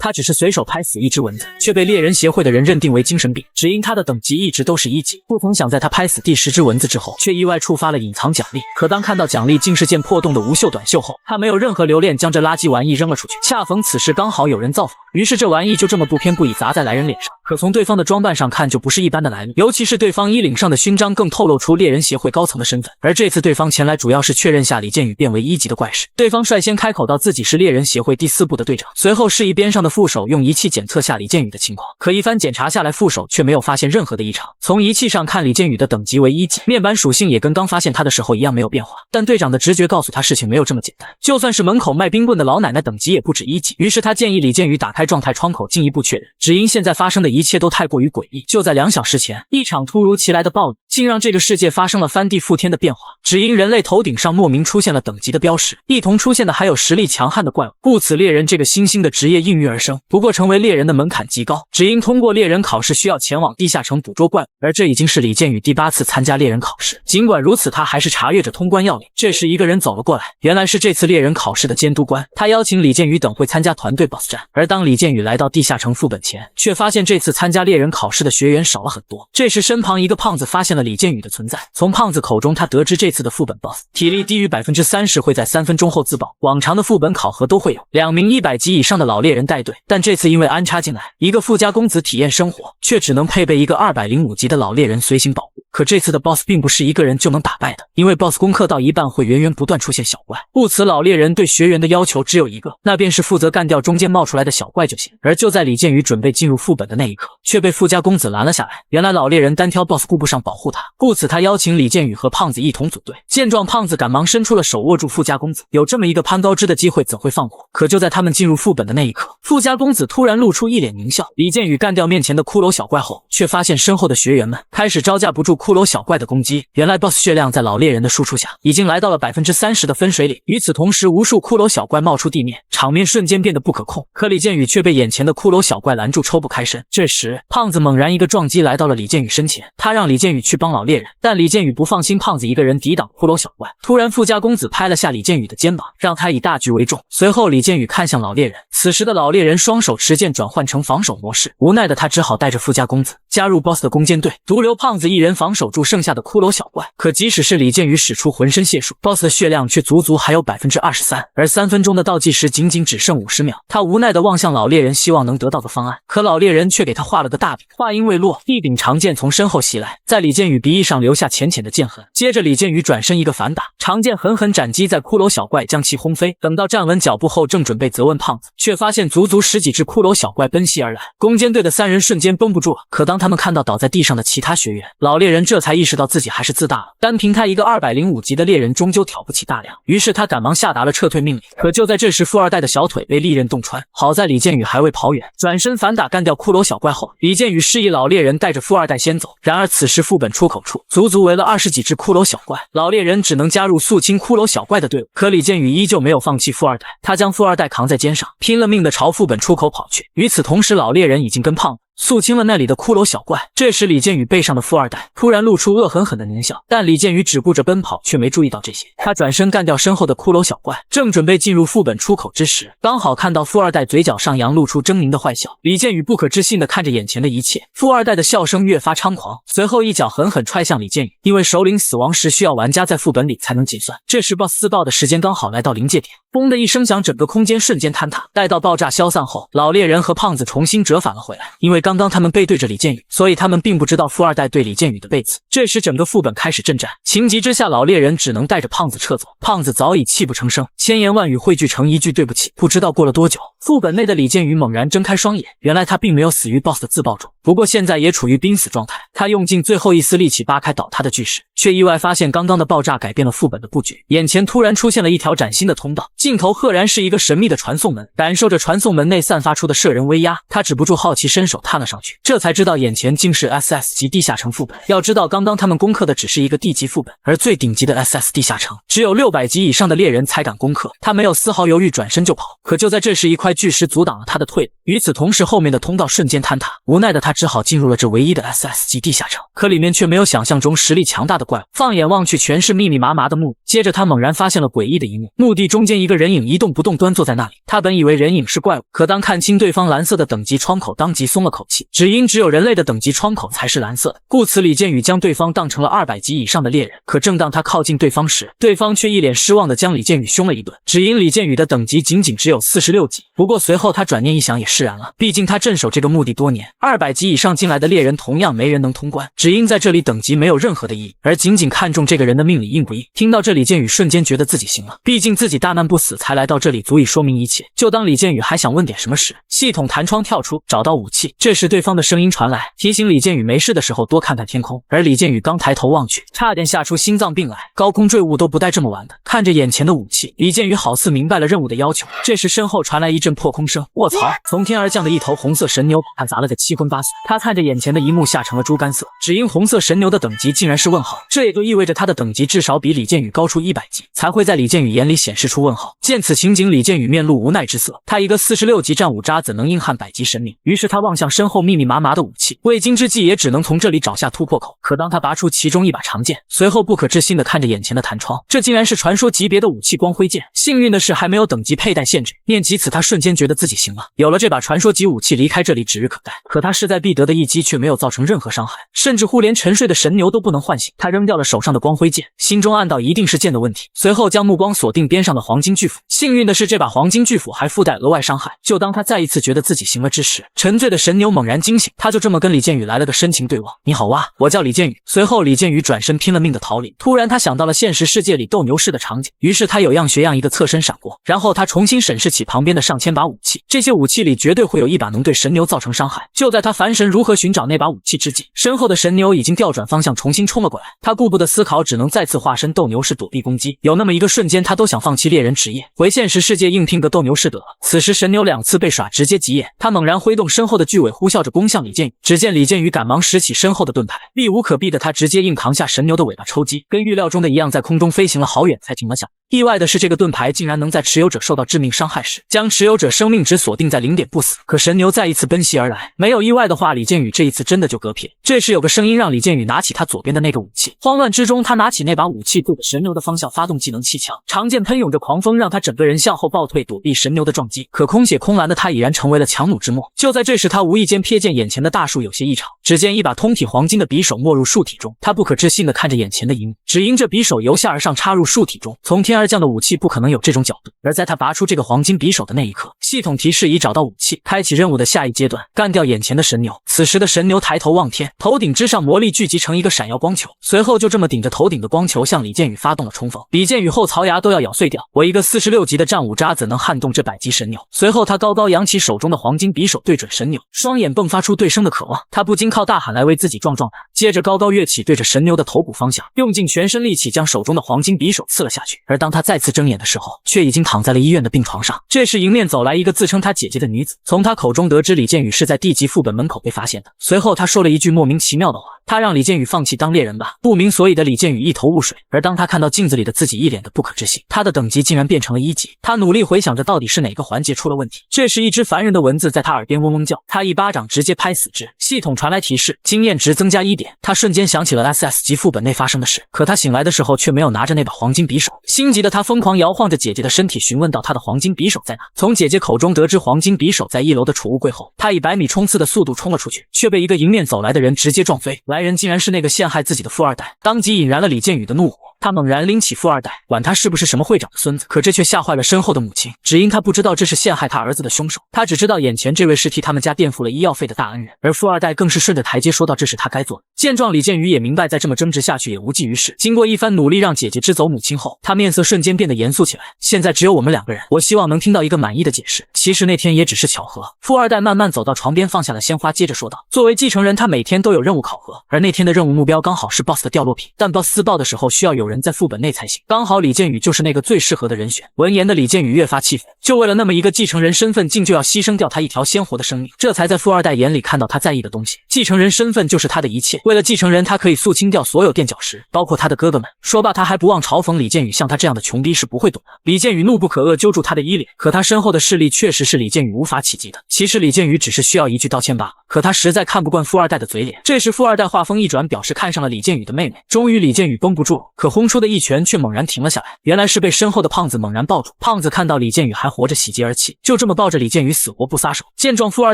他只是随手拍死一只蚊子，却被猎人协会的人认定为精神病，只因他的等级一直都是1级。不曾想在他拍死第10只蚊子之后，却意外触发了隐藏奖励。可当看到奖励竟是件破洞的无袖短袖后，他没有任何留恋，将这垃圾玩意扔了出去。恰逢此时刚好有人造访，于是这玩意就这么不偏不倚砸在来人脸上。可从对方的装扮上看，就不是一般的来历，尤其是对方衣领上的勋章更透露出猎人协会高层的身份。而这次对方前来主要是确认下李建宇变为1级的怪事。对方率先开口道自己是猎人协会第4部的队长，随后示意边上的副手用仪器检测下李建宇的情况。可一番检查下来，副手却没有发现任何的异常。从仪器上看，李建宇的等级为1级，面板属性也跟刚发现他的时候一样没有变化。但队长的直觉告诉他，事情没有这么简单，就算是门口卖冰棍的老奶奶等级也不止1级。于是他建议李建宇打开状态窗口进一步确认。只因现在发生的一切都太过于诡异，就在2小时前，一场突如其来的暴雨竟让这个世界发生了翻地覆天的变化。只因人类头顶上莫名出现了等级的标识，一同出现的还有实力强悍的怪物，故此猎人这个新兴的职业应运而生。不过成为猎人的门槛极高，只因通过猎人考试需要前往地下城捕捉怪物，而这已经是李建宇第8次参加猎人考试。尽管如此，他还是查阅着通关要领。这时一个人走了过来，原来是这次猎人考试的监督官，他邀请李建宇等会参加团队 BOSS 战。而当李建宇来到地下城副本前，却发现这次参加猎人考试的学员少了很多。这时身旁一个胖子发现了李建宇的存在，从胖子口中他得知这次的副本 BOSS 体力低于 30% 会在3分钟后自爆，往常的副本考核都会有2名100级以上的老猎人带队，但这次因为安插进来一个富家公子体验生活，却只能配备一个205级的老猎人随行保护。可这次的 BOSS 并不是一个人就能打败的，因为 BOSS 攻克到一半会源源不断出现小怪，故此老猎人对学员的要求只有一个，那便是负责干掉中间冒出来的小怪就行。而就在李建宇准备进入副本的那一刻，却被富家公子拦了下来。原来老猎人单挑 BOSS 顾不上保护他，故此他邀请李建宇和胖子一同组队。见状，胖子赶忙伸出了手握住富家公子，有这么一个攀高枝的机会怎会放过？可就在他们进入副本的那一刻，富家公子突然露出一脸狞笑。李建宇干掉面前的骷髅小怪后，却发现身后的学员们开始招架不住骷髅小怪的攻击。原来 BOSS 血量在老猎人的输出下已经来到了 30% 的分水岭。与此同时，无数骷髅小怪冒出地面，场面瞬间变得不可控。可李建宇却被眼前的骷髅小怪拦住，抽不开身。这时胖子猛然一个撞击来到了李建宇身前，他让李建宇去帮老猎人，但李建宇不放心胖子一个人抵挡骷髅小怪。突然富家公子拍了下李建宇的肩膀，让他以大局为重。随后李建宇看向老猎人，此时的老猎人双手持剑转换成防守模式，无奈的他只好带着富家公子加入 BOSS 的攻坚队，独留胖子一人防守住剩下的骷髅小怪。可即使是李建宇使出浑身解数， BOSS 的血量却足足还有 23%， 而3分钟的倒计时仅仅只剩50秒。他无奈地望向老猎人，希望能得到个方案，可老猎人却给他画了个大饼。话音未落，一柄长剑从身后袭来，在李建宇鼻翼上留下浅浅的剑痕。接着李建宇转身一个反打，长剑狠狠斩击在骷髅小怪，将其轰飞。等到站稳脚步后，正准备责问胖子，却发现足足10几只骷髅小怪奔袭而来。攻坚队的3人瞬间绷不住了。可当他们看到倒在地上的其他学员，老猎人这才意识到自己还是自大了，单凭他一个205级的猎人终究挑不起大梁，于是他赶忙下达了撤退命令。可就在这时，富二代的小腿被利刃洞穿，好在李建宇还未跑远，转身反打干掉骷髅小怪后，李建宇示意老猎人带着富二代先走。然而此时副本出口处足足围了20几只骷髅小怪，老猎人只能加入肃清骷髅小怪的队伍。可李建宇依旧没有放弃富二代，他将富二代扛在肩上，拼了命的朝副本出口跑去。与此同时，老猎人已经跟胖子肃清了那里的骷髅小怪。这时李建宇背上的富二代突然露出恶狠狠的狞笑，但李建宇只顾着奔跑，却没注意到这些。他转身干掉身后的骷髅小怪，正准备进入副本出口之时，刚好看到富二代嘴角上扬，露出狰狞的坏笑。李建宇不可置信地看着眼前的一切，富二代的笑声越发猖狂，随后一脚狠狠踹向李建宇。因为首领死亡时需要玩家在副本里才能计算，这时 BOSS 自爆的时间刚好来到临界点，嘣的一声响，整个空间瞬间坍塌。待到爆炸消散后，老猎人和胖子重新折返了回来，因为刚刚他们背对着李建宇，所以他们并不知道富二代对李建宇的背刺。这时整个副本开始阵战，情急之下老猎人只能带着胖子撤走。胖子早已泣不成声，千言万语汇聚成一句对不起。不知道过了多久，副本内的李建宇猛然睁开双眼，原来他并没有死于 BOSS 的自爆中，不过现在也处于濒死状态。他用尽最后一丝力气扒开倒塌的巨石，却意外发现刚刚的爆炸改变了副本的布局，眼前突然出现了一条崭新的通道，尽头赫然是一个神秘的传送门。感受着传送门内散发出的摄人威压，他止不住好奇，伸手探了上去，这才知道眼前竟是 SS 级地下城副本。要知道刚刚他们攻克的只是一个D级副本，而最顶级的 SS 地下城只有600级以上的猎人才敢攻克。他没有丝毫犹豫，转身就跑。可就在这时，一块巨石阻挡了他的退路，与此同时后面的通道瞬间坍塌，无奈的他他只好进入了这唯一的 SS 级地下城，可里面却没有想象中实力强大的怪物，放眼望去全是密密麻麻的墓。接着他猛然发现了诡异的一幕，墓地中间一个人影一动不动端坐在那里。他本以为人影是怪物，可当看清对方蓝色的等级窗口，当即松了口气，只因只有人类的等级窗口才是蓝色的，故此李建宇将对方当成了200级以上的猎人。可正当他靠近对方时，对方却一脸失望地将李建宇凶了一顿，只因李建宇的等级仅只有46级。不过随后他转念一想也释然了，毕竟他镇守这个墓地多年，200级以上进来的猎人同样没人能通关，只因在这里等级没有任何的意义，而仅看重这个人的命里硬不硬。听到这，李建宇瞬间觉得自己行了，毕竟自己大难不死才来到这里，足以说明一切。就当李建宇还想问点什么时，系统弹窗跳出，找到武器。这时对方的声音传来，提醒李建宇没事的时候多看看天空。而李建宇刚抬头望去，差点吓出心脏病来，高空坠物都不带这么玩的。看着眼前的武器，李建宇好似明白了任务的要求。这时身后传来一阵破空声，卧槽！从天而降的一头红色神牛把他砸了个七荤八素。他看着眼前的一幕吓成了猪肝色，只因红色神牛的等级竟然是问号，这也就意味着他的等级至少比李建宇高出100级，才会在李建宇眼里显示出问号。见此情景，李建宇面露无奈之色，他一个46级战五渣怎能硬汉100级神灵？于是他望向身后密密麻麻的武器，未经之计也只能从这里找下突破口。可当他拔出其中一把长剑，随后不可置信地看着眼前的弹窗，这竟然是传说级别的武器光辉剑。幸运的是还没有等级佩戴限制，念及此他瞬间觉得自己行了，有了这把传说级武器，离开这里指日可待。可他势在必得的一击却没有造成任何伤害，甚至乎连沉睡的神牛都不能唤醒。他扔掉了手上的光辉剑，心中暗道一定是剑的问题，随后将目光锁定边上的黄金巨斧。幸运的是这把黄金巨斧还附带额外伤害。就当他再一次觉得自己行了之时，沉醉的神牛猛然惊醒，他就这么跟李建宇来了个深情对望。你好哇，我叫李建宇。随后李建宇转身拼了命的逃离。突然他想到了现实世界里斗牛士的场景，于是他有样学样一个侧身闪过，然后他重新审视起旁边的上千把武器，这些武器里绝对会有一把能对神牛造成伤害。就在他烦神如何寻找那把武器之际，身后的神牛已经调转方向重新冲了过来。他顾不得思考，只能再次化身斗牛士躲避攻击。有那么一个瞬间，他都想放弃猎人职业，回现实世界硬拼个斗牛士得了。此时神牛2次被耍，直接急眼，他猛然挥动身后的巨尾，呼啸着攻向李建宇。只见李建宇赶忙拾起身后的盾牌，避无可避的他直接硬扛下神牛的尾巴抽击，跟预料中的一样，在空中飞行了好远才停了下来。意外的是，这个盾牌竟然能在持有者受到致命伤害时，将持有者生命值锁定在0点不死。可神牛再一次奔袭而来，没有意外的话，李建宇这一次真的就嗝撇。这时有个声音让李建宇拿起他左边的那个武器，慌乱之中，他拿起那把武器对着神牛的方向发动技能气枪，长剑喷涌着狂风，让他整个人向后暴退，躲避神牛的撞击。可空血空蓝的他已然成为了强弩之末。就在这时，他无意间瞥见眼前的大树有些异常，只见一把通体黄金的匕首没入树体中。他不可置信地看着眼前的一幕，只因这匕首由下而上插入树体中，从天而降的武器不可能有这种角度。而在他拔出这个黄金匕首的那一刻，系统提示已找到武器，开启任务的下一阶段，干掉眼前的神牛。此时的神牛抬头望天，头顶之上魔力聚集成一个闪耀光球，随后就这么顶着头顶的光球向李建宇发动了冲锋。李建宇后槽牙都要咬碎掉，我一个46级的战五渣怎能撼动这100级神牛？随后他高高扬起手中的黄金匕首，对准神牛，双眼迸发出对生的渴望。他不禁靠大喊来为自己壮壮胆，接着高高跃起，对着神牛的头部方向，用尽全身力气将手中的黄金匕首刺了下去。而当他再次睁眼的时候，却已经躺在了医院的病床上。这时迎面走来一个自称他姐姐的女子，从她口中得知李建宇是在地级副本门口被发现的。随后他说了一句莫名其妙的话，他让李建宇放弃当猎人吧。不明所以的李建宇一头雾水，而当他看到镜子里的自己，一脸的不可置信，他的等级竟然变成了1级。他努力回想着到底是哪个环节出了问题。这时一只烦人的蚊子在他耳边嗡嗡叫，他一巴掌直接拍死之。系统传来提示，经验值增加1点。他瞬间想起了 SS 级副本内发生的事，可他醒来的时候却没有拿着那把黄金匕首。心急的他疯狂摇晃着姐姐的身体，询问到他的黄金匕首在哪。从姐姐口中得知黄金匕首在1楼的储物柜后，他以100米冲刺的速度冲了出去，却被一个迎面走来的人直接撞飞。来人竟然是那个陷害自己的富二代，当即引燃了李建宇的怒火。他猛然拎起富二代，管他是不是什么会长的孙子，可这却吓坏了身后的母亲，只因他不知道这是陷害他儿子的凶手，他只知道眼前这位是替他们家垫付了医药费的大恩人，而富二代更是顺着台阶说道这是他该做的。见状，李建宇也明白再这么争执下去也无济于事，经过一番努力让姐姐支走母亲后，他面色瞬间变得严肃起来。现在只有我们2个人，我希望能听到一个满意的解释。其实那天也只是巧合。富二代慢慢走到床边，放下了鲜花，接着说道，作为继承人，他每天都有任务考核，而那天的任务目标刚好是 BOSS 的掉落品，但 BOSS 自爆的时候需要有人在副本内才行，刚好李建宇就是那个最适合的人选。闻言的李建宇越发气愤，就为了那么一个继承人身份，竟就要牺牲掉他一条鲜活的生命，这才在富二代眼里看到他在意的东西。继承人身份就是他的一切，为了继承人，他可以肃清掉所有垫脚石，包括他的哥哥们。说罢，他还不忘嘲讽李建宇，像他这样的穷逼是不会懂的。李建宇怒不可遏，揪住他的衣领，可他身后的势力确实是李建宇无法企及的。其实李建宇只是需要一句道歉罢了，可他实在看不惯富二代的嘴脸。这时富二代话锋一转，表示看上了李建宇的妹妹。终于李建宇绷不住，可轰出的一拳却猛然停了下来，原来是被身后的胖子猛然抱住。胖子看到李建宇还活着，喜极而泣，就这么抱着李建宇死活不撒手。见状，富二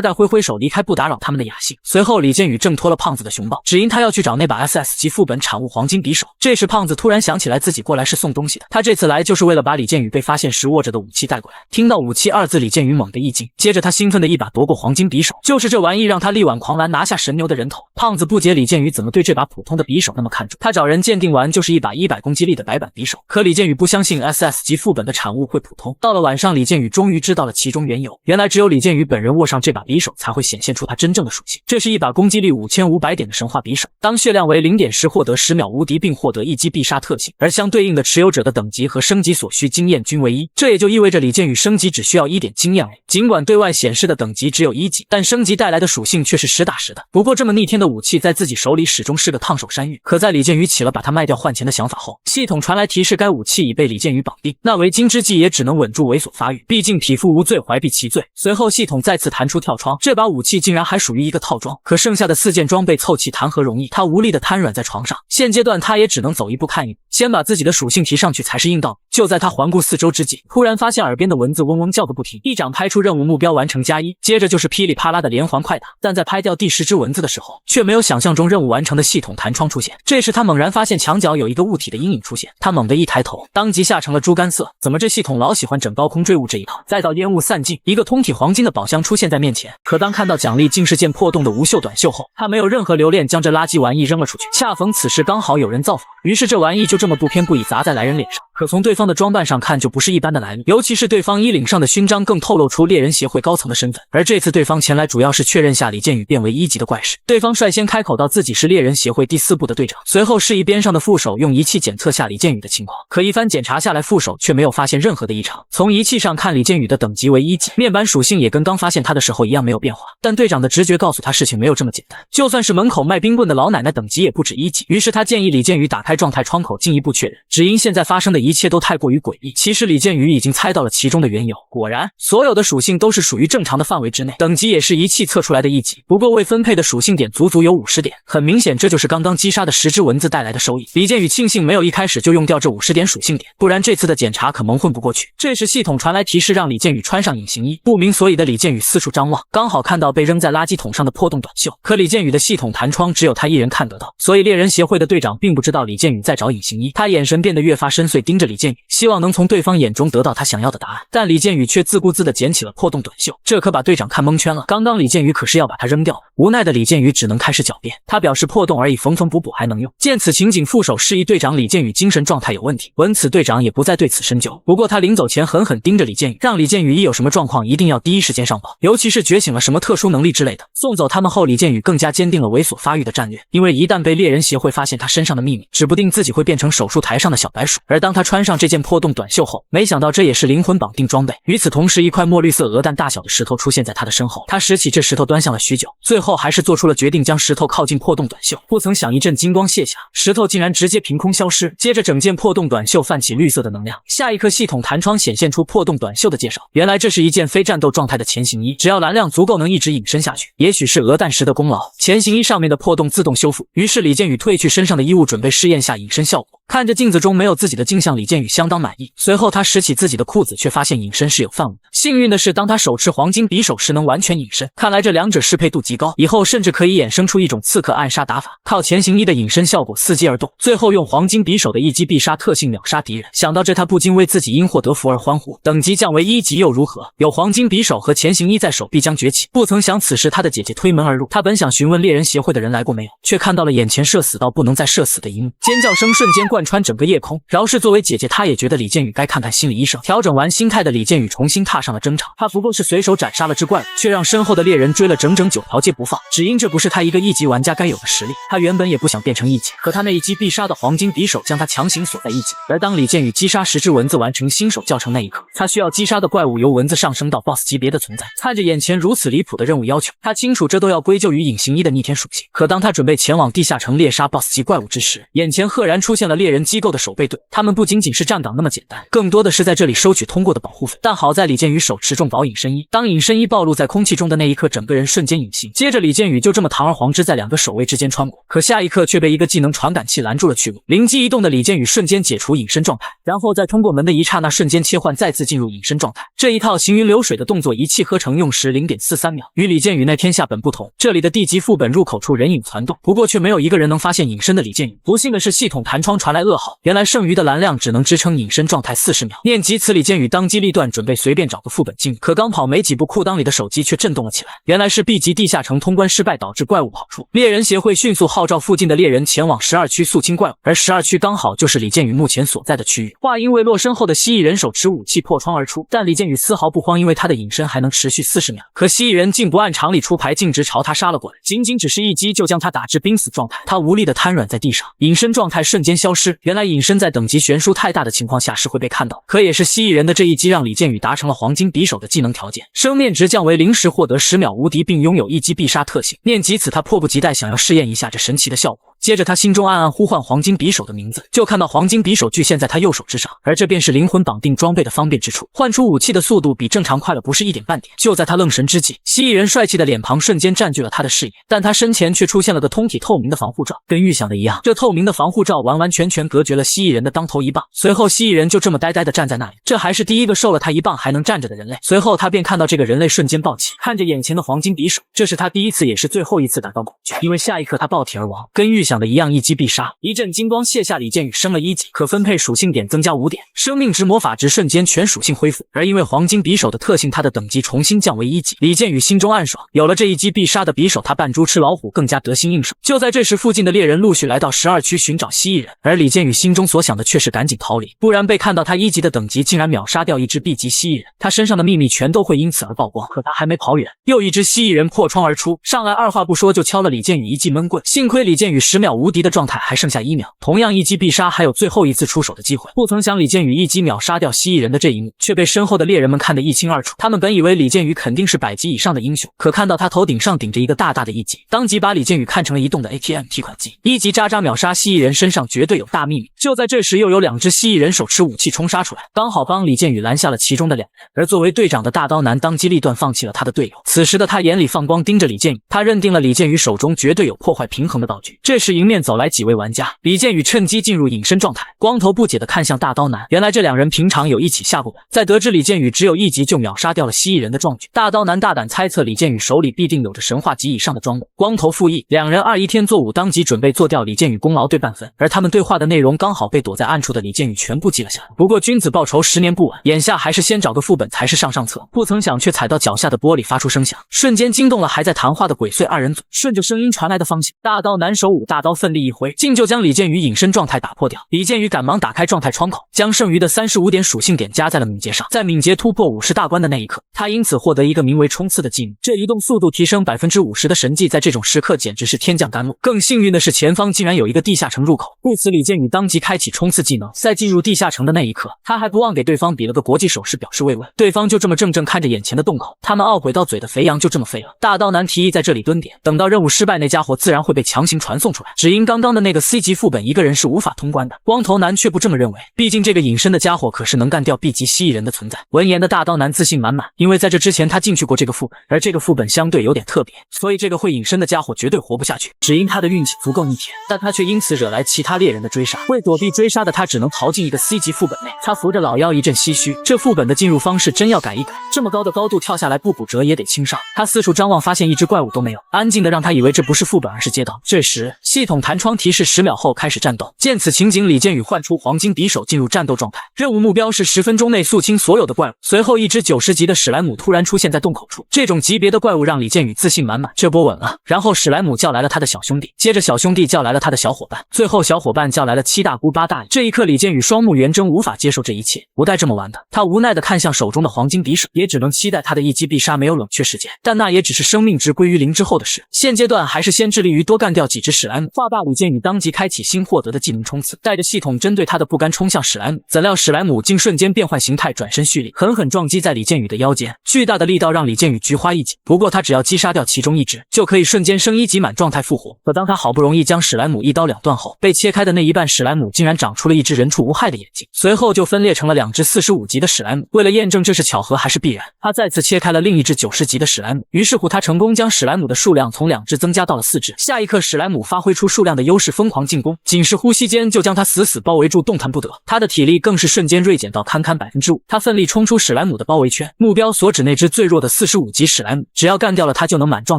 代挥挥手离开，不打扰他们的雅兴。随后李建宇挣脱了胖子的熊抱，只因他要去找那把 SS 级副本产物黄金匕首。这时胖子突然想起来自己过来是送东西的，他这次来就是为了把李建宇被发现时握着的武器带过来。听到武器二字，李建宇猛地一惊，接着他兴奋的一把夺过黄金匕首，就是这玩意让他力挽狂澜拿下神牛的人头。胖子不解李建宇怎么对这把普通的匕首那么看重，他找人鉴定完就是一把100攻击力的白板匕首。可李建宇不相信 SS 级副本的产物会普通。到了晚上，李建宇终于知道了其中缘由，原来只有李建宇本人握上这把匕首才会显现出他真正的属性。这是一把攻击力5500点的神话匕首，当血量为0点时获得10秒无敌，并获得一击必杀特性，而相对应的持有者的等级和升级所需经验均为1，这也就意味着李建宇升级只需要1点经验而已。尽管对外显示的等级只有1级，但升级带来的属性却是实打实的。不过这么逆天的武器在自己手里始终是个烫手山芋。可在李建宇起了把它卖掉换钱的想法后，系统传来提示该武器已被李建宇绑定，那为今之计也只能稳住猥琐发育，毕竟匹夫无罪怀璧其罪。随后系统再次弹出跳窗，这把武器竟然还属于一个套装，可剩下的4件装备凑齐谈何容易。他无力的瘫软在床上，现阶段他也只能走一步看一步，先把自己的属性提上去才是硬道理。就在他环顾四周之际，突然发现耳边的蚊子嗡嗡叫个不停，一掌拍出任务目标完成+1，接着就是噼里啪啦的连环快打。但在拍掉第10只蚊子的时候，却没有想象中任务完成的系统弹窗出现。这时他猛然发现墙角有一个物体的阴影出现，他猛地一抬头，当即吓成了猪肝色。怎么这系统老喜欢整高空坠物这一套？再到烟雾散尽，一个通体黄金的宝箱出现在面前。可当看到奖励竟是件破洞的无袖短袖后，他没有任何留恋，将这垃圾玩意扔了出去。恰逢此时刚好有人造访，于是这玩意就这么不偏不倚砸在来人脸上。可从对方的装扮上看，就不是一般的来历，尤其是对方衣领上的勋章更透露出猎人协会高层的身份。而这次对方前来主要是确认下李建宇变为1级的怪事。对方率先开口道自己是猎人协会第4部的队长，随后示意边上的副手用仪器检测下李建宇的情况。可一番检查下来，副手却没有发现任何的异常。从仪器上看，李建宇的等级为1级，面板属性也跟刚发现他的时候一样没有变化。但队长的直觉告诉他事情没有这么简单，就算是门口卖冰棍的老奶奶等级也不止1级。于是他建议李建宇打开状态窗口进一步确认，只因现在发生的一切都太过于诡异。其实李建宇已经猜到了其中的缘由，果然所有的属性都是属于正常的范围之内，等级也是仪器测出来的1级，不过未分配的属性点足足有50点。很明显这就是刚刚击杀的10只蚊子带来的收益。李建宇庆幸没有一开始就用掉这50点属性点，不然这次的检查可蒙混不过去。这时系统传来提示让李建宇穿上隐形衣，不明所以的李建宇四处张望，刚好看到被扔在垃圾桶上的破洞短袖。可李建宇的系统弹窗只有他一人看得到，所以猎人协会的队长并不知道李建宇在找隐形衣。他眼神变得越发深邃，盯着李建宇，希望能从对方眼中得到他想要的答案。但李建宇却自顾自地捡起了破洞短袖，这可把队长看蒙圈了。刚刚李建宇可是要把它扔掉，无奈的李建宇只能开始狡辩，他表示破洞而已，缝缝补补还能用。见此情景，副手示意队长李建宇精神状态有问题，闻此队长也不再对此深究。不过他临走前狠狠盯着李建宇，让李建宇一有什么状况一定要第一时间上报，尤其是觉醒了什么特殊能力之类的。送走他们后，李建宇更加坚定了猥琐发育的战略，因为一旦被猎人协会发现他身上的秘密，指不定自己会变成手术台上的小白鼠。而当他穿上这件破洞短袖后，没想到这也是灵魂绑定装备。与此同时，一块墨绿色鹅蛋大小的石头出现在他的身后，他拾起这石头端详了许久，最后还是做出了决定，将石头靠近破洞短袖。不曾想一阵金光卸下，石头竟然直接凭空消失，接着整件破洞短袖泛起绿色的能量。下一刻系统弹窗显现出破洞短袖的介绍，原来这是一件非战斗状态的前行衣，只要蓝量足够能一直隐身下去。也许是鹅蛋石的功劳，前行衣上面的破洞自动修复。于是李建宇褪去身上的衣物，准备试验下隐身效果。看着镜子中没有自己的镜像，李建宇相当满意。随后他拾起自己的裤子，却发现隐身是有范围的。幸运的是，当他手持黄金匕首时能完全隐身，看来这两者适配度极高，以后甚至可以衍生出一种刺客暗杀打法，靠前行衣的隐身效果伺机而动，最后用黄金匕首的一击必杀特性秒杀敌人。想到这，他不禁为自己因祸得福而欢呼。等级降为1级又如何？有黄金匕首和前行衣在手，必将崛起。不曾想此时他的姐姐推门而入，他本想询问猎人协会的人来过没有，却看到了眼前社死到不能再社死的一幕，尖叫声瞬间贯穿整个夜空。饶是作为姐姐，她也觉得李建宇该看看心理医生。调整完心态的李建宇重新踏上了征场，他不过是随手斩杀了只怪物，却让身后的猎人追了整整9条街不放，只因这不是他一个1级玩家该有的实力。他原本也不想变成1级，可他那一击必杀的黄金匕首将他强行锁在1级。而当李建宇击杀10只蚊子完成新手教程那一刻，他需要击杀的怪物由蚊子上升到 BOSS 级别的存在。看着眼前如此离谱的任务要求，他清楚这都要归咎于隐形衣的逆天属性。可当他准备前往地下城猎杀 BOSS 级怪物之时，眼前赫然出现了猎猎人机构的守备队，他们不仅仅是站岗那么简单，更多的是在这里收取通过的保护费。但好在李建宇手持重宝隐身衣，当隐身衣暴露在空气中的那一刻，整个人瞬间隐形。接着李建宇就这么堂而皇之在两个守卫之间穿过，可下一刻却被一个技能传感器拦住了去路。灵机一动的李建宇瞬间解除隐身状态，然后在通过门的一刹那瞬间切换，再次进入隐身状态。这一套行云流水的动作一气呵成，用时 0.43秒。与李建宇那天下本不同，这里的地级副本入口处人影攒动，不过却没有一个人能发现隐身的李建宇。不幸的是，系统弹窗传来噩耗，原来剩余的蓝量只能支撑隐身状态40秒。念及此，李建宇当机立断，准备随便找个副本进入，可刚跑没几步，裤裆里的手机却震动了起来。原来是 B 级地下城通关失败导致怪物跑出，猎人协会迅速号召附近的猎人前往12区肃清怪物，而12区刚好就是李建宇目前所在的区域。话音未落，身后的蜥蜴人手持武器破窗而出，但李建宇丝毫不慌，因为他的隐身还能持续40秒。可蜥蜴人竟不按常理出牌，径直朝他杀了过来，仅仅只是一击就将他打至濒死状态，他无力的瘫软在地上，隐身状态瞬间消失。原来隐身在等级悬殊太大的情况下是会被看到，可也是蜥蜴人的这一击让李建宇达成了黄金匕首的技能条件，生面值降为0时，获得10秒无敌，并拥有一击必杀特性。念及此，他迫不及待想要试验一下这神奇的效果。接着他心中暗暗呼唤黄金匕首的名字，就看到黄金匕首具现在他右手之上，而这便是灵魂绑定装备的方便之处，换出武器的速度比正常快了不是一点半点。就在他愣神之际，蜥蜴人帅气的脸庞瞬间占据了他的视野，但他身前却出现了个通体透明的防护罩，跟预想的一样，这透明的防护罩完完全全隔绝了蜥蜴人的当头一棒。随后蜥蜴人就这么呆呆地站在那里，这还是第一个受了他一棒还能站着的人类。随后他便看到这个人类瞬间暴起，看着眼前的黄金匕首，这是他第一次也是最后一次感到恐惧，因为下一刻他爆体而亡，跟预想的一样，一击必杀。一阵金光卸下，李建宇升了1级，可分配属性点增加5点，生命值魔法值瞬间全属性恢复。而因为黄金匕首的特性，他的等级重新降为1级。李建宇心中暗爽，有了这一击必杀的匕首，他扮猪吃老虎更加得心应手。就在这时，附近的猎人陆续来到12区寻找蜥蜴人，而李建宇心中所想的却是赶紧逃离，不然被看到他1级的等级竟然秒杀掉一只 B 级蜥蜴人，他身上的秘密全都会因此而曝光。可他还没跑远，又一只蜥蜴人破窗而出，上来二话不说就敲了李建宇一记闷棍。幸亏李建宇10秒无敌的状态还剩下1秒，同样一击必杀，还有最后一次出手的机会。不曾想李建宇一击秒杀掉蜥蜴人的这一幕，却被身后的猎人们看得一清二楚。他们本以为李建宇肯定是100级以上的英雄，可看到他头顶上顶着一个大大的1级，当即把李建宇看成了移动的 ATM 提款机。1级渣渣秒杀蜥蜴人，身上绝对有大秘密。就在这时，又有2只蜥蜴人手持武器冲杀出来，刚好帮李建宇拦下了其中的2人。而作为队长的大刀男当机立断放弃了他的队友。此时的他眼里放光盯着李建宇，他认定了李建宇手中绝对有破坏平衡的道具。这时迎面走来几位玩家，李建宇趁机进入隐身状态，光头不解地看向大刀男。原来这2人平常有一起下过本，在得知李建宇只有1级就秒杀掉了蜥蜴人的壮举，大刀男大胆猜测李建宇手里必定有着神话级以上的装备。光头附议，2人2一天作5，当即准备做掉李建宇功劳对半分。而他们对话的内容刚好被躲在暗处的李建宇全部记了下来。不过君子报仇10年不晚，眼下还是先找个副本才是上策。不曾想却踩到脚下的玻璃发出声响，瞬间惊动了还在谈话的鬼祟2人组。顺着声音传来的方向，大刀男手舞大刀奋力一挥，竟就将李建宇隐身状态打破掉。李建宇赶忙打开状态窗口，将剩余的35点属性点加在了敏捷上。在敏捷突破50大关的那一刻，他因此获得一个名为冲刺的技能，这移动速度提升50%的神技，在这种时刻简直是天降甘露。更幸运的是，前方竟然有一个地下城入口，故此李建宇当即开启冲刺技能。在进入地下城的那一刻，他还不忘给对方比了个国际手势表示慰问。对方就这么怔怔看着眼前的洞口，他们懊悔到嘴的肥羊就这么废了。大刀男提议在这里蹲点，等到任务失败，那家伙自然会被强行传送出来。只因刚刚的那个 C 级副本一个人是无法通关的，光头男却不这么认为，毕竟这个隐身的家伙可是能干掉 B 级蜥蜴人的存在。闻言的大刀男自信满满，因为在这之前他进去过这个副本，而这个副本相对有点特别，所以这个会隐身的家伙绝对活不下去。只因他的运气足够逆天，但他却因此惹来其他猎人的追杀。为躲避追杀的他只能逃进一个 C 级副本内。他扶着老腰一阵唏嘘，这副本的进入方式真要改一改，这么高的高度跳下来不骨折也得轻伤。他四处张望，发现一只怪物都没有，安静的让他以为这不是副本而是街道。这时系统弹窗提示10秒后开始战斗。见此情景，李建宇唤出黄金匕首进入战斗状态，任务目标是10分钟内肃清所有的怪物。随后一只90级的史莱姆突然出现在洞口处，这种级别的怪物让李建宇自信满满，这波稳了。然后史莱姆叫来了他的小兄弟，接着小兄弟叫来了他的小伙伴，最后小伙伴叫来了7大姑8大爷。这一刻李建宇双目圆睁，无法接受这一切，不带这么玩的。他无奈地看向手中的黄金匕首，也只能期待他的一击必杀没有冷却时间，但那也只是生命值归于0之后的事。现阶段还是先致力于多干掉几只史莱姆。莱姆。画罢，李建宇当即开启新获得的技能冲刺，带着系统针对他的不甘冲向史莱姆。怎料史莱姆竟瞬间变换形态，转身蓄力，狠狠撞击在李建宇的腰间。巨大的力道让李建宇菊花一紧，不过他只要击杀掉其中一只，就可以瞬间升1级满状态复活。可当他好不容易将史莱姆一刀两断后，被切开的那一半史莱姆竟然长出了一只人畜无害的眼睛，随后就分裂成了2只45级的史莱姆。为了验证这是巧合还是必然，他再次切开了另一只90级的史莱姆。于是乎，他成功将史莱姆的数量从2只增加到了4只。下一刻，史莱姆发挥出数量的优势，疯狂进攻，仅是呼吸间就将他死死包围住，动弹不得。他的体力更是瞬间锐减到堪堪5%。他奋力冲出史莱姆的包围圈，目标所指那只最弱的45级史莱姆，只要干掉了他就能满状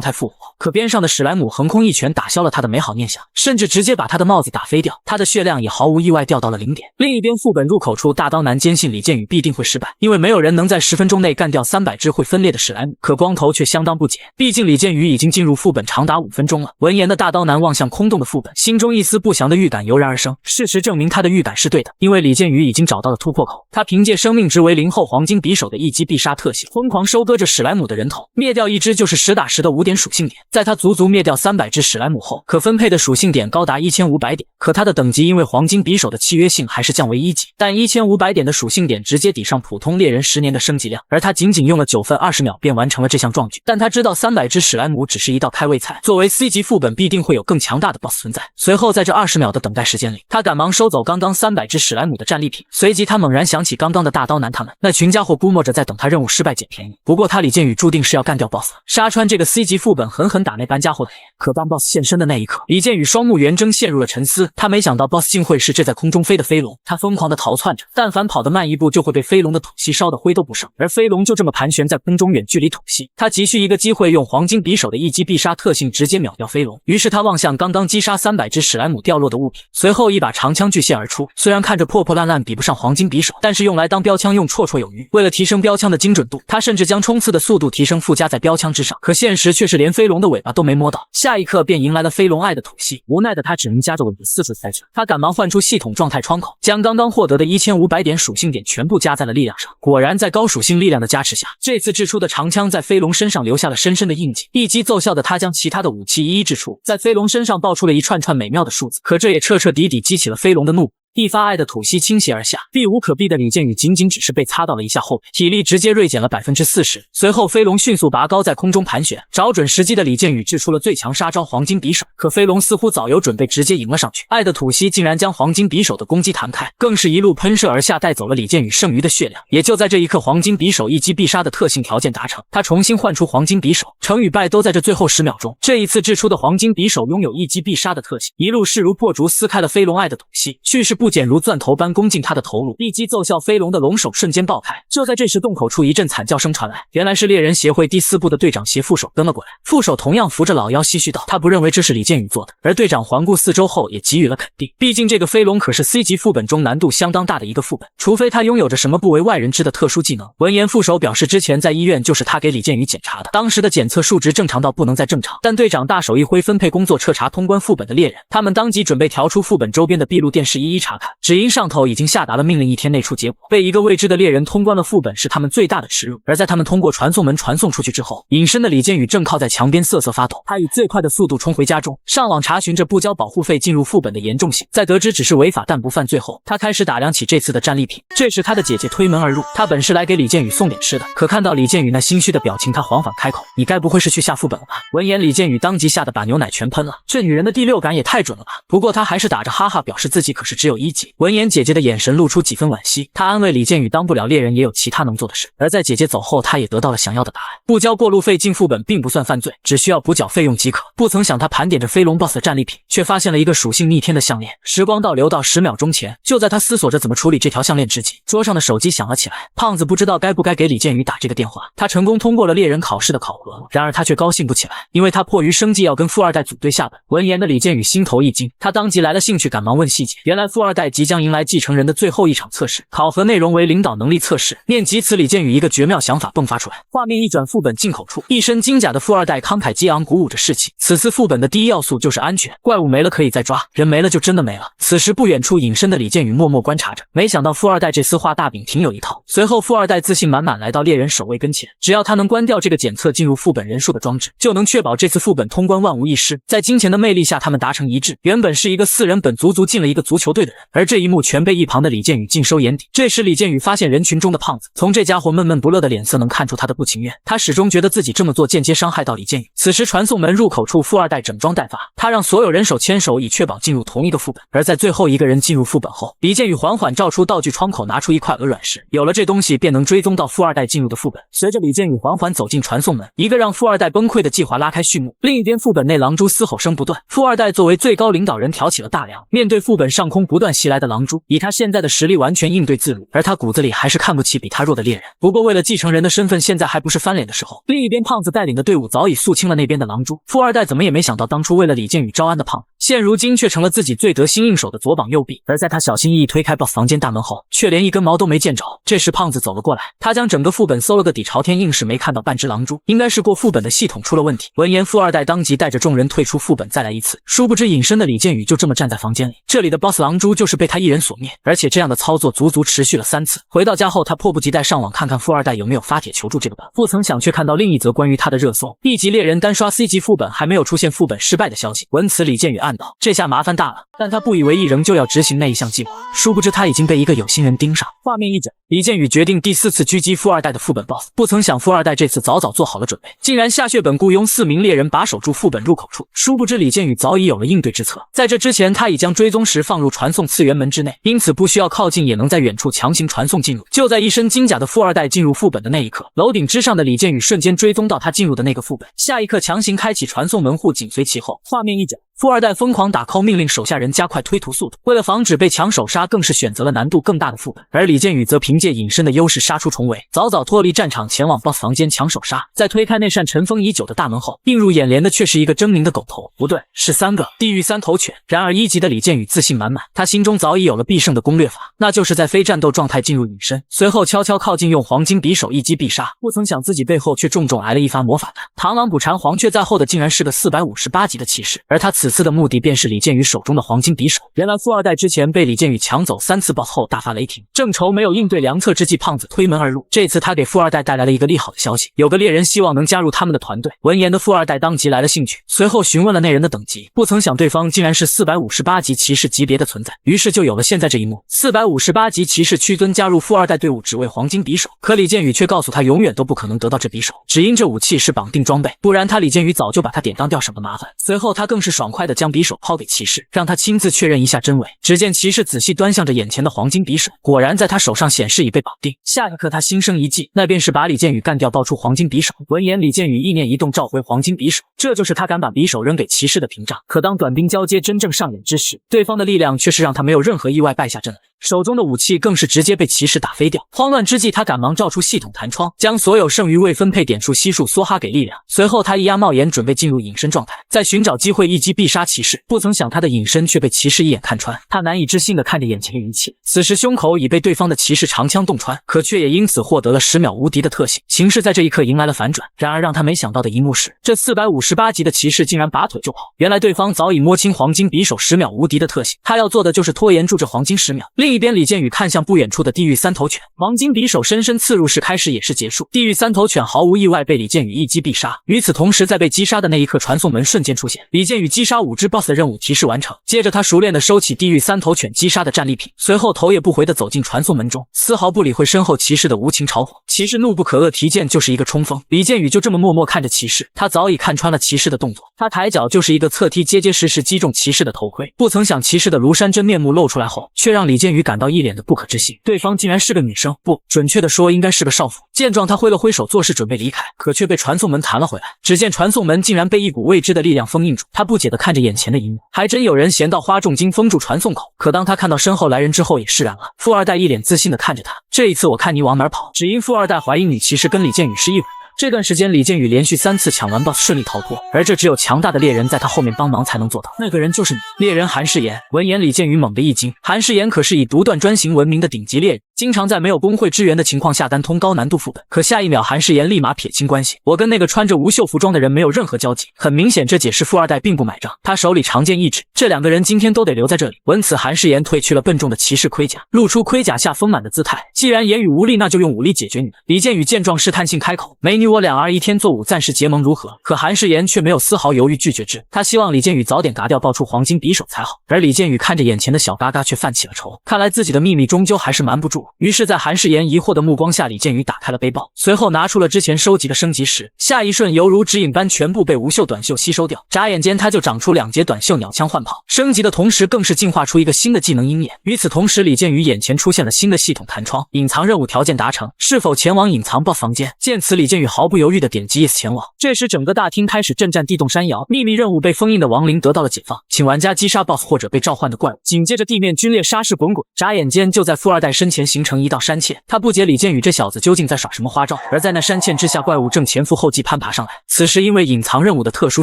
态复活。可边上的史莱姆横空一拳打消了他的美好念想，甚至直接把他的帽子打飞掉，他的血量也毫无意外掉到了0点。另一边副本入口处，大刀男坚信李建宇必定会失败，因为没有人能在10分钟内干掉300只会分裂的史莱姆。可光头却相当不解，毕竟李建宇已经进入副本长达5分钟了。闻言的大刀男望向空洞的副本，心中一丝不祥的预感油然而生。事实证明他的预感是对的，因为李建宇已经找到了突破口。他凭借生命值为0后黄金匕首的一击必杀特性，疯狂收割着史莱姆的人头，灭掉一只就是实打实的5点属性点。在他足足灭掉300只史莱姆后，可分配的属性点高达1500点。可他的等级因为黄金匕首的契约性还是降为1级，但1500点的属性点直接抵上普通猎人10年的升级量，而他仅仅用了9分20秒便完成了这项壮举。但他知道300只史莱姆只是一道开胃菜，作为 C 级副本必定会有更强大的 BOSS 存在。随后在这20秒的等待时间里，他赶忙收走刚刚300只史莱姆的战利品，随即他猛然想起刚刚的大刀男他们，那群家伙估摸着在等他任务失败捡便宜。不过他李建宇注定是要干掉 BOSS， 杀穿这个 C 级副本，狠狠打那班家伙的脸。可当 BOSS 现身的那一刻，李建宇双目圆睁，陷入了沉思。他没想到 BOSS 竟会是这在空中飞的飞龙，他疯狂地逃窜着，但凡跑得慢一步就会被飞龙的吐息烧得灰都不剩，而飞龙就这么盘旋在空中远距离吐息。他急需一个机会用黄金匕首的一击必杀特性直接秒掉飞龙，于是他望向刚刚击杀300只史莱姆掉落的物品，随后一把长枪巨现而出。虽然看着破破烂烂比不上黄金匕首，但是用来当标枪用绰绰有余。为了提升标枪的精准度，他甚至将冲刺的速度提升附加在标枪之上，可现实却是连飞龙的尾巴都没摸到。下一刻便迎来了飞龙爱的吐息，无奈的他只能夹着尾巴四处塞着。他赶忙换出系统状态窗口，将刚刚获得的1500点属性点全部加在了力量上。果然在高属性力量的加持下，这次掷出的长枪在飞龙身上留下了深深的印记。一击奏效的他将其他的武器一一掷出，在飞龙身上爆出了一串串美妙的数字，可这也彻彻底底激起了飞龙的怒火。一发爱的吐息倾泻而下，避无可避的李建宇仅仅只是被擦到了一下后背，体力直接锐减了40%。随后飞龙迅速拔高在空中盘旋，找准时机的李建宇掷出了最强杀招黄金匕首，可飞龙似乎早有准备，直接迎了上去。爱的吐息竟然将黄金匕首的攻击弹开，更是一路喷射而下，带走了李建宇剩余的血量。也就在这一刻，黄金匕首一击必杀的特性条件达成，他重新换出黄金匕首，成与败都在这最后10秒钟。这一次掷出的黄金匕首拥有一击必杀的特性，一路势如破竹撕开了飞龙爱的吐息，去势不减如钻头般攻进他的头颅，一击奏效，飞龙的龙首瞬间爆开。就在这时，洞口处一阵惨叫声传来，原来是猎人协会第4部的队长协副手跟了过来。副手同样扶着老妖唏嘘道，他不认为这是李建宇做的。而队长环顾四周后也给予了肯定，毕竟这个飞龙可是 C 级副本中难度相当大的一个副本，除非他拥有着什么不为外人知的特殊技能。闻言，副手表示之前在医院就是他给李建宇检查的，当时的检测数值正常到不能再正常。但队长大手一挥，分配工作彻查通关副本的猎人，他们当即准备调出副本周边的闭路电视一一查看，只因上头已经下达了命令，1天内出结果。被一个未知的猎人通关了副本是他们最大的耻辱。而在他们通过传送门传送出去之后，隐身的李建宇正靠在墙边瑟瑟发抖，他以最快的速度冲回家中，上网查询着不交保护费进入副本的严重性。在得知只是违法但不犯罪后，他开始打量起这次的战利品。这时他的姐姐推门而入，他本是来给李建宇送点吃的，可看到李建宇那心虚的表情，他缓缓开口，你该不会是去下副本了吧？闻言，李建宇当即吓得把牛奶全喷了，这女人的第六感也太准了吧。不过他还是打着哈哈表示自己可是只有1级。闻言，姐姐的眼神露出几分惋惜，她安慰李建宇当不了猎人也有其他能做的事。而在姐姐走后，他也得到了想要的答案，不交过路费进副本并不算犯罪，只需要补缴费用即可。不曾想他盘点着飞龙 BOSS 的战利品，却发现了一个属性逆天的项链。时光倒流到10秒钟前，就在他思索着怎么处理这条项链之际，桌上的手机响了起来。胖子不知道该不该给李建宇打这个电话，他成功通过了猎人考试的考核，然而他却高兴不起来，因为他迫于生计要跟富二代组队下本。闻言的李建宇心头一惊，他当即来了兴趣，赶忙问细节。原来富二二代即将迎来继承人的最后一场测试，考核内容为领导能力测试。念及此，李建宇一个绝妙想法迸发出来。画面一转，副本进口处，一身金甲的富二代慷慨激昂，鼓舞着士气。此次副本的第一要素就是安全，怪物没了可以再抓，人没了就真的没了。此时不远处隐身的李建宇默默观察着，没想到富二代这厮画大饼挺有一套。随后富二代自信满满来到猎人守卫跟前，只要他能关掉这个检测进入副本人数的装置，就能确保这次副本通关万无一失。在金钱的魅力下，他们达成一致。原本是一个4人本足足进了一个足球队的人，而这一幕全被一旁的李建宇尽收眼底。这时李建宇发现人群中的胖子，从这家伙闷闷不乐的脸色能看出他的不情愿。他始终觉得自己这么做间接伤害到李建宇。此时传送门入口处，富二代整装待发，他让所有人手牵手，以确保进入同一个副本。而在最后一个人进入副本后，李建宇缓缓照出道具窗口，拿出一块鹅卵石，有了这东西便能追踪到富二代进入的副本。随着李建宇缓缓走进传送门，一个让富二代崩溃的计划拉开序幕。另一边副本内狼蛛嘶吼声不断，富二代作为最高领导人挑起了大梁，面对副本上空不断袭来的狼蛛，以他现在的实力完全应对自如，而他骨子里还是看不起比他弱的猎人。不过为了继承人的身份，现在还不是翻脸的时候。另一边胖子带领的队伍早已肃清了那边的狼蛛，富二代怎么也没想到，当初为了李建宇招安的胖子，现如今却成了自己最得心应手的左膀右臂。而在他小心翼翼推开 BOSS 房间大门后，却连一根毛都没见着。这时胖子走了过来，他将整个副本搜了个底朝天，硬是没看到半只狼蛛，应该是过副本的系统出了问题。闻言，富二代当即带着众人退出副本，再来一次。殊不知隐身的李建宇就这么站在房间里，这里的 BOSS 狼蛛就是被他一人所灭，而且这样的操作足足持续了3次。回到家后，他迫不及待上网看看富二代有没有发帖求助这个本，不曾想却看到另一则关于他的热搜：1级猎人单刷 C 级副本还没有出现副本失败的消息。闻此，李建宇暗道：这下麻烦大了。但他不以为意，仍旧要执行那一项计划。殊不知他已经被一个有心人盯上。画面一转，李建宇决定第4次狙击富二代的副本 BOSS。不曾想富二代这次早早做好了准备，竟然下血本雇佣4名猎人把守住副本入口处。殊不知李建宇早已有了应对之策，在这之前他已将追踪石放入传送次元门之内，因此不需要靠近也能在远处强行传送进入。就在一身金甲的富二代进入副本的那一刻，楼顶之上的李建宇瞬间追踪到他进入的那个副本，下一刻强行开启传送门户紧随其后。画面一转，富二代疯狂打 call， 命令手下人加快推图速度。为了防止被抢手杀，更是选择了难度更大的副本。而李建宇则凭借隐身的优势杀出重围，早早脱离战场，前往 BOSS 房间抢手杀。在推开那扇尘封已久的大门后，映入眼帘的却是一个狰狞的狗头，不对，是3个地狱3头犬。然而1级的李建宇自信满满，他心中早已有了必胜的攻略法，那就是在非战斗状态进入隐身，随后悄悄靠近，用黄金匕首一击必杀。不曾想自己背后却重重挨了一发魔法弹，螳螂捕蝉，黄雀在后的竟然是个458级的骑士，而他此次的目的便是李建宇手中的黄金匕首。原来富二代之前被李建宇抢走3次 BOSS 后大发雷霆，正愁没有应对良策之际，胖子推门而入。这次他给富二代带来了一个利好的消息，有个猎人希望能加入他们的团队。闻言的富二代当即来了兴趣，随后询问了那人的等级，不曾想对方竟然是458级骑士级别的存在，于是就有了现在这一幕。458级骑士屈尊加入富二代队伍，只为黄金匕首，可李建宇却告诉他永远都不可能得到这匕首，只因这武器是绑定装备，不然他李建宇早就把他典当掉什么麻烦。随后他更是爽快地将匕首抛给骑士，让他亲自确认一下真伪。只见骑士仔细端详着眼前的黄金匕首，果然在他手上显示已被绑定。下一刻他心生一计，那便是把李建宇干掉，爆出黄金匕首。闻言李建宇意念一动，召回黄金匕首，这就是他敢把匕首扔给骑士的屏障。可当短兵交接真正上演之时，对方的力量却是让他没有任何意外败下阵来，手中的武器更是直接被骑士打飞掉。慌乱之际，他赶忙照出系统弹窗，将所有剩余未分配点数悉数梭哈给力量。随后他一压帽檐，准备进入隐身状态，再寻找机会一击必杀骑士。不曾想他的隐身却被骑士一眼看穿，他难以置信地看着眼前的一切。此时胸口已被对方的骑士长枪洞穿，可却也因此获得了10秒无敌的特性。形势在这一刻迎来了反转。然而让他没想到的一幕是，这458级的骑士竟然拔腿就跑。原来对方早已摸清黄金匕首10秒无敌的特性，他要做的就是拖延住这黄金10秒。另一边李建宇看向不远处的地狱3头犬，黄金匕首深深刺入，是开始也是结束。地狱3头犬毫无意外被李建宇一击必杀。与此同时，在被击杀的那一刻，传送门瞬间出现，李建宇击杀5只 BOSS 的任务提示完成。接着他熟练地收起地狱3头犬击杀的战利品，随后头也不回地走进传送门中，丝毫不理会身后骑士的无情嘲讽。骑士怒不可遏，提剑就是一个冲锋。李建宇就这么默默看着骑士，他早已看穿了骑士的动作，他抬脚就是一个侧踢，结结实实击中骑士的头盔。不曾想骑士的庐山真面目露出来后，却让李建宇感到一脸的不可置信，对方竟然是个女生，不准确的说应该是个少妇。见状他挥了挥手作势准备离开，可却被传送门弹了回来。只见传送门竟然被一股未知的力量封印住，他不解地看着眼前的一幕，还真有人闲到花重金封住传送口。可当他看到身后来人之后也释然了。富二代一脸自信地看着他，这一次我看你往哪儿跑。只因富二代怀疑女骑士跟李建宇是一伙，这段时间李建宇连续3次抢完 BOSS 顺利逃脱，而这只有强大的猎人在他后面帮忙才能做到。那个人就是你，猎人韩世炎。闻言李建宇猛地一惊，韩世炎可是以独断专行闻名的顶级猎人，经常在没有工会支援的情况下单通高难度副本。可下一秒韩世炎立马撇清关系，我跟那个穿着无袖服装的人没有任何交集。很明显这解释富二代并不买账，他手里长剑一指，这2个人今天都得留在这里。闻此韩世炎褪去了笨重的骑士盔甲，露出盔甲下丰满的姿态，既然言语无力，那就用武力解决你们。李建宇见状试探性开口，美女我2儿1天做5暂时结盟如何？可韩世炎却没有丝毫犹豫拒绝之，他希望李建宇早点嘎掉爆出黄金匕首才好。而李建宇看着眼前的小嘎嘎却泛起了愁，看来自己的秘密终究还是瞒不住。于是在韩世炎疑惑的目光下，李建宇打开了背包，随后拿出了之前收集的升级石，下一瞬犹如指引般全部被无袖短袖吸收掉，眨眼间他就长出2节短袖鸟枪换炮，升级的同时更是进化出一个新的技能鹰眼。与此同时，李建宇眼前出现了新的系统弹窗，隐藏任务条件达成，是否前往隐藏 BOSS 房间？见此，李建宇毫不犹豫地点击 Yes 前往。这时整个大厅开始阵战地动山摇，秘密任务被封印的亡灵得到了解放，请玩家击杀 BOSS 或者被召唤的怪物。紧接着地面龟裂沙势滚滚，眨眼间就在富二代身前形成一道山堑。他不解李建宇这小子究竟在耍什么花招，而在那山堑之下，怪物正前赴后继攀爬上来。此时因为隐藏任务的特殊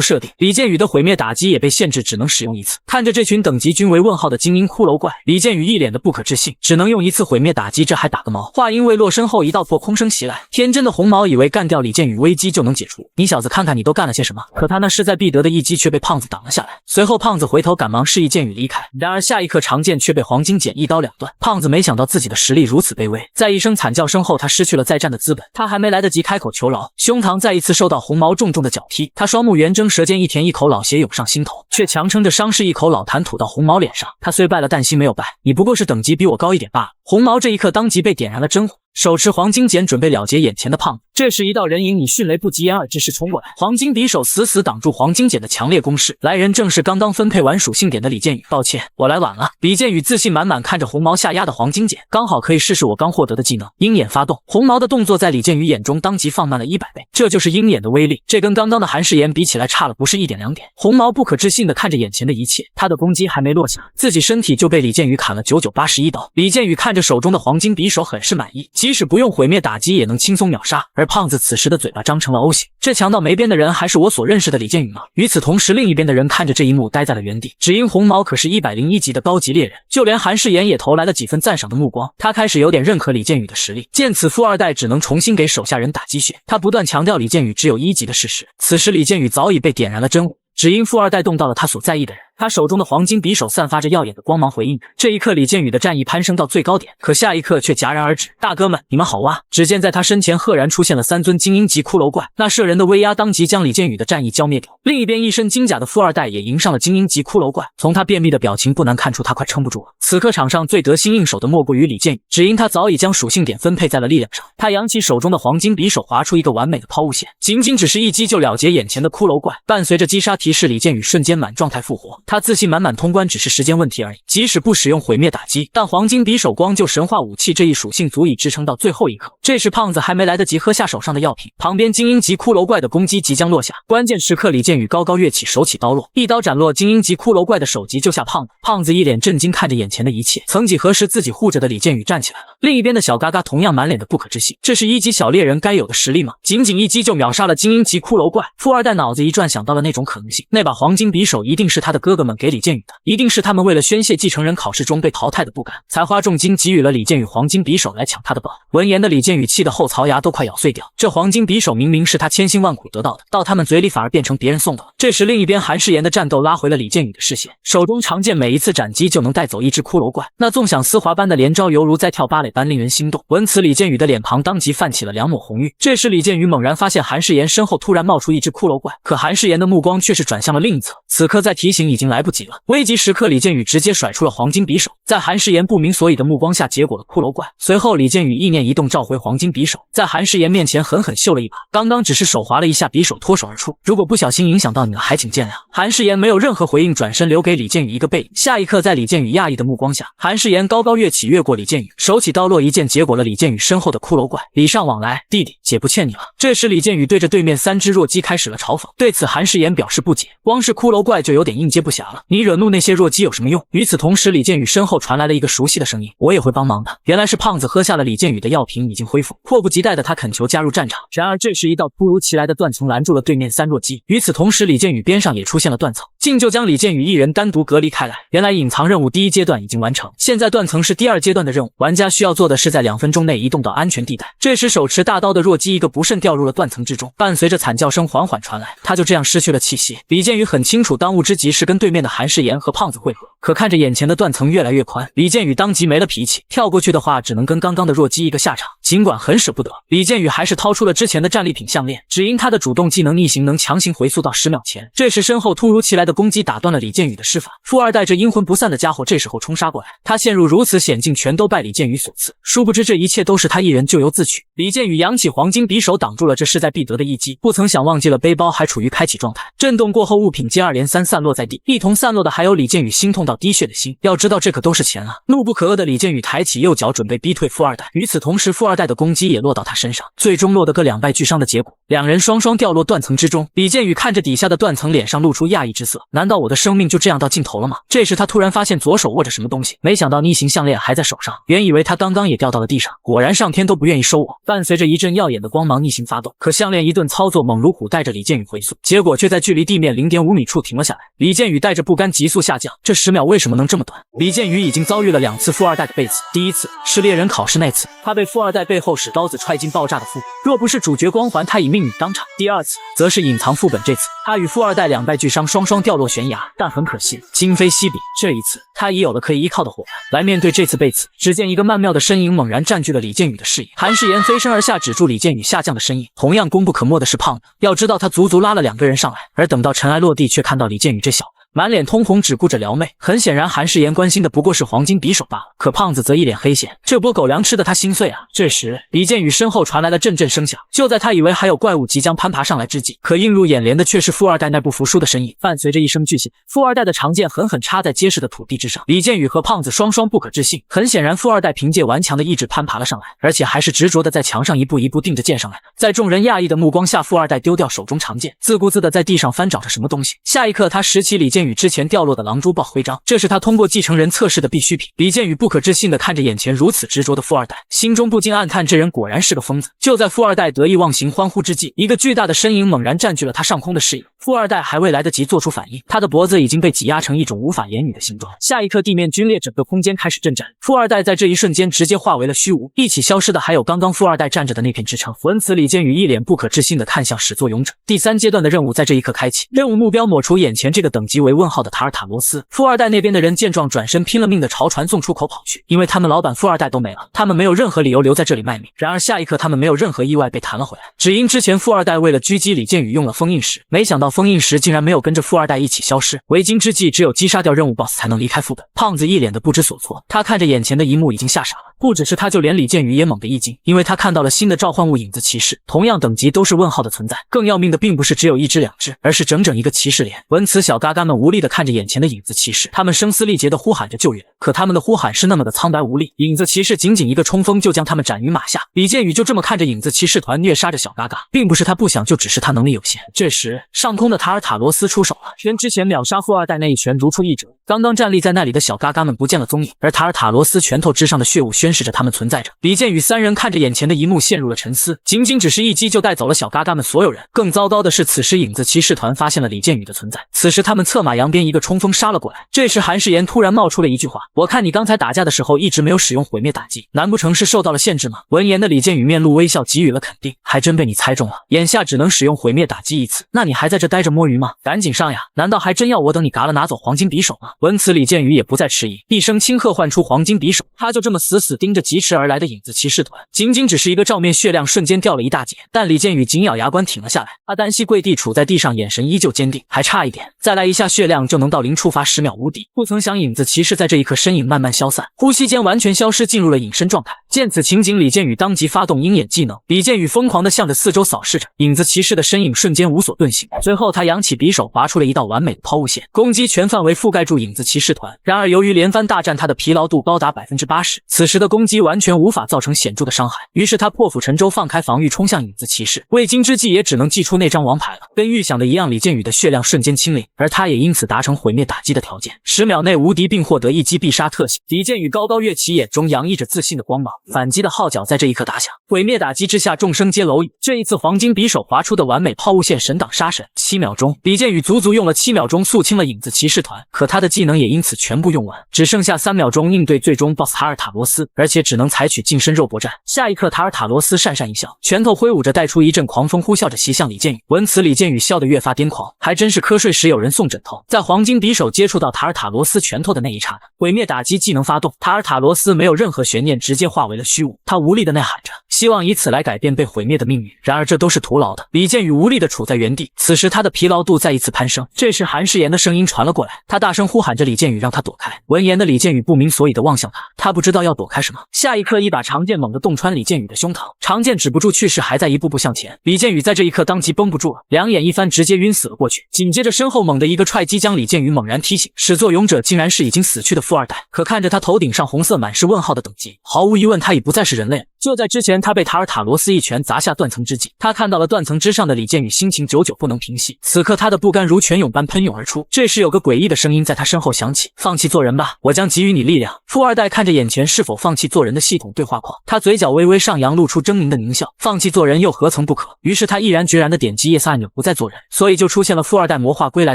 设定，李建宇的毁灭打击也被限制，只能使用1次。看着这群等级均为问号的精英骷髅怪，李建宇一脸的不可置信，只能用1次毁灭打击，这还打个毛。话音未落，身后一道破空声袭来，天真的红毛以为干掉李建宇危机就能解除，你小子看看你都干了些什么。可他那势在必得的一击却被胖子挡了下来，随后胖子回头赶忙示意建宇离开，然而下一刻长剑却被黄金简一刀2断。胖子没想到自己的实力如此卑微，在一声惨叫声后，他失去了再战的资本。他还没来得及开口求饶，胸膛再一次受到红毛重重的脚踢，他双目圆睁，舌尖一甜，一口老血涌上心头，却强撑着伤势一口老痰吐到红毛脸上。他虽败了，但心没有败，你不过是等级比我高一点罢了。红毛这一刻当即被点燃了真火，手持黄金锏准备了结眼前的胖子。这时一道人影以迅雷不及掩耳之势冲过来，黄金匕首死死挡住黄金锏的强烈攻势。来人正是刚刚分配完属性点的李建宇。抱歉，我来晚了。李建宇自信满满看着红毛下压的黄金锏，刚好可以试试我刚获得的技能鹰眼发动。红毛的动作在李建宇眼中当即放慢了100倍，这就是鹰眼的威力，这跟刚刚的韩世炎比起来差了不是1点2点。红毛不可置信地看着眼前的一切，他的攻击还没落下，自己身体就被李建宇砍了9981刀。李建宇看着手中的黄金匕首很是满意，即使不用毁灭打击也能轻松秒杀。而胖子此时的嘴巴张成了 O 型，这强到没边的人还是我所认识的李建宇吗？与此同时，另一边的人看着这一幕呆在了原地，只因红毛可是101级的高级猎人，就连韩世炎也投来了几分赞赏的目光，他开始有点认可李建宇的实力。见此，富二代只能重新给手下人打鸡血，他不断强调李建宇只有1级的事实。此时李建宇早已被点燃了真火，只因富二代动到了他所在意的人，他手中的黄金匕首散发着耀眼的光芒回应。这一刻，李建宇的战意攀升到最高点，可下一刻却戛然而止。大哥们，你们好哇！只见在他身前赫然出现了3尊精英级骷髅怪，那摄人的威压当即将李建宇的战意浇灭掉。另一边，一身金甲的富二代也迎上了精英级骷髅怪，从他便秘的表情不难看出他快撑不住了。此刻场上最得心应手的莫过于李建宇，只因他早已将属性点分配在了力量上。他扬起手中的黄金匕首，划出一个完美的抛物线，仅只是一击就了结眼前的骷髅怪。伴随着击杀提示，李建宇瞬间满状态复活，他自信满满通关只是时间问题而已。即使不使用毁灭打击，但黄金匕首光就神话武器这一属性足以支撑到最后一刻。这时胖子还没来得及喝下手上的药品，旁边精英级骷髅怪的攻击即将落下。关键时刻，李建宇高高跃起，手起刀落，一刀斩落精英级骷髅怪的首级，救下胖子。胖子一脸震惊看着眼前的一切，曾几何时自己护着的李建宇站起来了。另一边的小嘎嘎同样满脸的不可置信，这是1级小猎人该有的实力吗？仅一击就秒杀了精英级骷髅怪。富二代脑子一转，想到了那种可能性，那把黄金匕首一定是他的哥哥们给李建宇的，一定是他们为了宣泄继承人考试中被淘汰的不甘，才花重金给予了李建宇黄金匕首来抢他的宝。闻言的李建宇气得后槽牙都快咬碎掉，这黄金匕首明明是他千辛万苦得到的，到他们嘴里反而变成别人送的了。这时另一边韩世炎的战斗拉回了李建宇的视线，手中长剑每一次斩击就能带走一只骷髅怪，那纵享丝滑般的连招犹如在跳芭蕾般令人心动。闻此李建宇的脸庞当即泛起了2抹红晕。这时李建宇猛然发现韩世炎身后突然冒出一只骷髅怪，可韩世炎的目光却是转向了另一侧，此刻再提醒已经来不及了。危急时刻，李建宇直接甩出了黄金匕首，在韩世炎不明所以的目光下结果了骷髅怪。随后李建宇意念一动，召回黄金匕首，在韩世炎面前狠狠秀了一把。刚刚只是手滑了一下，匕首脱手而出，如果不小心影响到你了，还请见谅。韩世炎没有任何回应，转身留给李建宇一个背影。下一刻，在李建宇讶异的目光下，韩世炎高高跃起，越过李建宇，手起刀落，一剑结果了李建宇身后的骷髅怪。礼尚往来，弟弟，姐不欠你了。这时李建宇对着对面3只弱鸡开始了嘲讽，对此韩世炎表示不解，光是骷髅怪就有点应接不不暇了，你惹怒那些弱鸡有什么用？与此同时，李建宇身后传来了一个熟悉的声音：“我也会帮忙的。”原来是胖子喝下了李建宇的药瓶，已经恢复，迫不及待的他恳求加入战场。然而这时一道突如其来的断层拦住了对面3弱鸡。与此同时，李建宇边上也出现了断层，竟就将李建宇一人单独隔离开来。原来隐藏任务第1阶段已经完成，现在断层是第2阶段的任务，玩家需要做的是在2分钟内移动到安全地带。这时手持大刀的弱鸡一个不慎掉入了断层之中，伴随着惨叫声缓缓传来，他就这样失去了气息。李建宇很清楚当务之急是跟对面的韩世炎和胖子会合，可看着眼前的断层越来越宽，李建宇当即没了脾气，跳过去的话只能跟刚刚的弱鸡一个下场。尽管很舍不得，李建宇还是掏出了之前的战利品项链，只因他的主动技能逆行能强行回溯到10秒前。这时身后突如其来的攻击打断了李建宇的施法，富二代这阴魂不散的家伙这时候冲杀过来，他陷入如此险境全都拜李建宇所赐，殊不知这一切都是他一人咎由自取。李建宇扬起黄金匕首挡住了这势在必得的一击，不曾想忘记了背包还处于开启状态，震动过后物品接二连三散落在地，一同散落的还有李建宇心痛到滴血的心，要知道这可都是钱啊！怒不可遏的李建宇抬起右脚准备逼退富二代，与此同时富二代的攻击也落到他身上，最终落得个两败俱伤的结果，两人双双掉落断层之中。李建宇看着底下的断层，脸上露出讶异之色，难道我的生命就这样到尽头了吗？这时他突然发现左手握着什么东西，没想到逆行项链还在手上，原以为他刚刚也掉到了地上，果然上天都不愿意收我。伴随着一阵耀眼的光芒逆行发动，可项链一顿操作猛如虎，带着李建宇回速，结果却在距离地面 0.5 米处停了下来。李建宇带着不甘急速下降，这10秒为什么能这么短？李建宇已经遭遇了2次富二代的背刺，第一次是猎人考试那次，他被富二代背后使刀子踹进爆炸的腹部，若不是主角光环他已命陨当场。第2次则是隐藏副本，这次他与富二代两败俱伤，双双掉落悬崖，但很可惜今非昔比，这一次他已有了可以依靠的伙伴来面对这次背刺。只见一个曼妙的身影猛然占据了李建宇的视野，韩世炎飞身而下止住李建宇下降的身影。同样功不可没的是胖子，要知道他足足拉了2个人上来，而等到尘埃落地，却看到李建宇这小子满脸通红，只顾着撩妹。很显然韩世炎关心的不过是黄金匕首罢了，可胖子则一脸黑线，这波狗粮吃的他心碎啊。这时李建宇身后传来了阵阵声响，就在他以为还有怪物即将攀爬上来之际，可映入眼帘的却是富二代那不服输的身影。伴随着一声巨响，富二代的长剑狠狠插在结实的土地之上，李建宇和胖子双双不可置信。很显然富二代凭借顽强的意志攀爬了上来，而且还是执着的在墙上一步一步定着剑上来。在众人讶异的目光下，富二代丢掉手中长剑，自顾自的在地上翻找着什么东西。下一刻他拾起李建宇之前掉落的狼蛛豹徽章，这是他通过继承人测试的必需品。李建宇不可置信的看着眼前如此执着的富二代，心中不禁暗叹这人果然是个疯子。就在富二代得意忘形欢呼之际，一个巨大的身影猛然占据了他上空的视野。富二代还未来得及做出反应，他的脖子已经被挤压成一种无法言语的形状。下一刻地面龟裂，整个空间开始震颤，富二代在这一瞬间直接化为了虚无，一起消失的还有刚刚富二代站着的那片支撑。闻此李建宇一脸不可置信的看向始作俑者。第3阶段的任务在这一刻开启，任务目标抹除眼前这个等级为问号的塔尔塔罗斯。富二代那边的人见状转身拼了命的朝传送出口跑去，因为他们老板富二代都没了，他们没有任何理由留在这里卖命。然而下一刻他们没有任何意外被弹了回来，只因之前富二代为了狙击李建宇用了封印石，没想到封印石竟然没有跟着富二代一起消失，为今之计只有击杀掉任务 BOSS 才能离开副本。胖子一脸的不知所措，他看着眼前的一幕已经吓傻了，不只是他，就连李建宇也猛地一惊，因为他看到了新的召唤物影子骑士，同样等级都是问号的存在。更要命的并不是只有1只2只，而是整整一个骑士连。闻此小嘎嘎们无力的看着眼前的影子骑士，他们声嘶力竭的呼喊着救援，可他们的呼喊是那么的苍白无力，影子骑士仅仅一个冲锋就将他们斩于马下。李建宇就这么看着影子骑士团虐杀着小嘎嘎，并不是他不想，就只是他能力有限。这时上空的塔尔塔罗斯出手了，跟之前秒杀富二代那一拳如出一辙，刚刚站立在那里的小嘎嘎们不见了踪影，而塔尔塔罗斯拳头之上的血雾宣示着他们存在着。李建宇3人看着眼前的一幕陷入了沉思，仅仅只是一击就带走了小嘎嘎们所有人。更糟糕的是，此时影子骑士团发现了李建宇的存在，此时他们策马扬鞭一个冲锋杀了过来。这时韩世炎突然冒出了一句话，我看你刚才打架的时候一直没有使用毁灭打击，难不成是受到了限制吗？闻言的李建宇面露微笑给予了肯定，还真被你猜中了，眼下只能使用毁灭打击1次，那你还在这待着摸鱼吗？赶紧上呀，难道还真要我等你嘎了拿走黄金匕首吗？闻此李建宇也不再迟疑，一声轻喝唤出黄金匕首，他就这么死死盯着疾驰而来的影子骑士团，仅仅只是一个照面血量瞬间掉了一大截，但李建宇紧咬牙关挺了下来。阿丹西跪地杵在地上，眼神依旧坚定，还差一点，再来一下血量就能到0触发10秒无敌。不曾想影子骑士在这一刻身影慢慢消散，呼吸间完全消失，进入了隐身状态。见此情景，李建宇当即发动鹰眼技能。李建宇疯狂地向着四周扫视着，影子骑士的身影瞬间无所遁形。最后他扬起匕首，划出了一道完美的抛物线，攻击全范围覆盖住影子骑士团。然而由于连番大战，他的疲劳度高达 80%， 此时的攻击完全无法造成显著的伤害。于是他破釜沉舟，放开防御冲向影子骑士。未经之计，也只能祭出那张王牌了。跟预想的一样，李建宇的血量瞬间清零，而他也因此达成毁灭打击的条件，10秒内无敌并获得一击必杀特性。李建宇高高跃起，眼中洋溢着自信的光芒，反击的号角在这一刻打响。毁灭打击之下，众生皆蝼蚁。这一次黄金匕首划出的完美抛物线神挡杀神，7秒钟，李建宇足足用了7秒钟肃清了影子骑士团，可他的技能也因此全部用完，只剩下3秒钟应对最终 BOSS 塔尔塔罗斯，而且只能采取近身肉搏战。下一刻，塔尔塔罗斯讪讪一笑，拳头挥舞着带出一阵狂风，呼啸着袭向李建宇。闻此，李建宇笑得越发癫狂，还真是瞌睡时有人送枕头。在黄金匕首接触到塔尔塔罗斯拳头的那一刹那，毁灭打击技能发动，塔尔塔罗斯没有任何悬念，直接化为了虚无。他无力地呐喊着，希望以此来改变被毁灭的命运。然而这都是徒劳的，李建宇无力地处在原地。此时他的疲劳度再一次攀升。这时韩世妍的声音传了过来，他大声呼喊着李建宇让他躲开。闻言的李建宇不明所以地望向他，他不知道要躲开什么。下一刻，一把长剑猛地洞穿李建宇的胸膛，长剑止不住去势，还在一步步向前。李建宇在这一刻当即绷不住了，两眼一翻，直接晕死了过去。紧接着身后猛地一个踹击将李建宇猛然踢醒，始作俑者竟然是已经死去的富二代。可看着他头顶上红色满是问号的等级，毫无疑问他已不再是人类了。就在之前，他被塔尔塔罗斯一拳砸下断层之际，他看到了断层之上的李建宇，心情久久不能平息。此刻他的不甘如泉涌般喷涌而出。这时有个诡异的声音在他身后响起：放弃做人吧，我将给予你力量。富二代看着眼前是否放弃做人的系统对话框，他嘴角微微上扬，露出狰狞的狞笑。放弃做人又何曾不可？于是他毅然决然地点击 Yes 按钮，不再做人。所以就出现了富二代魔化归来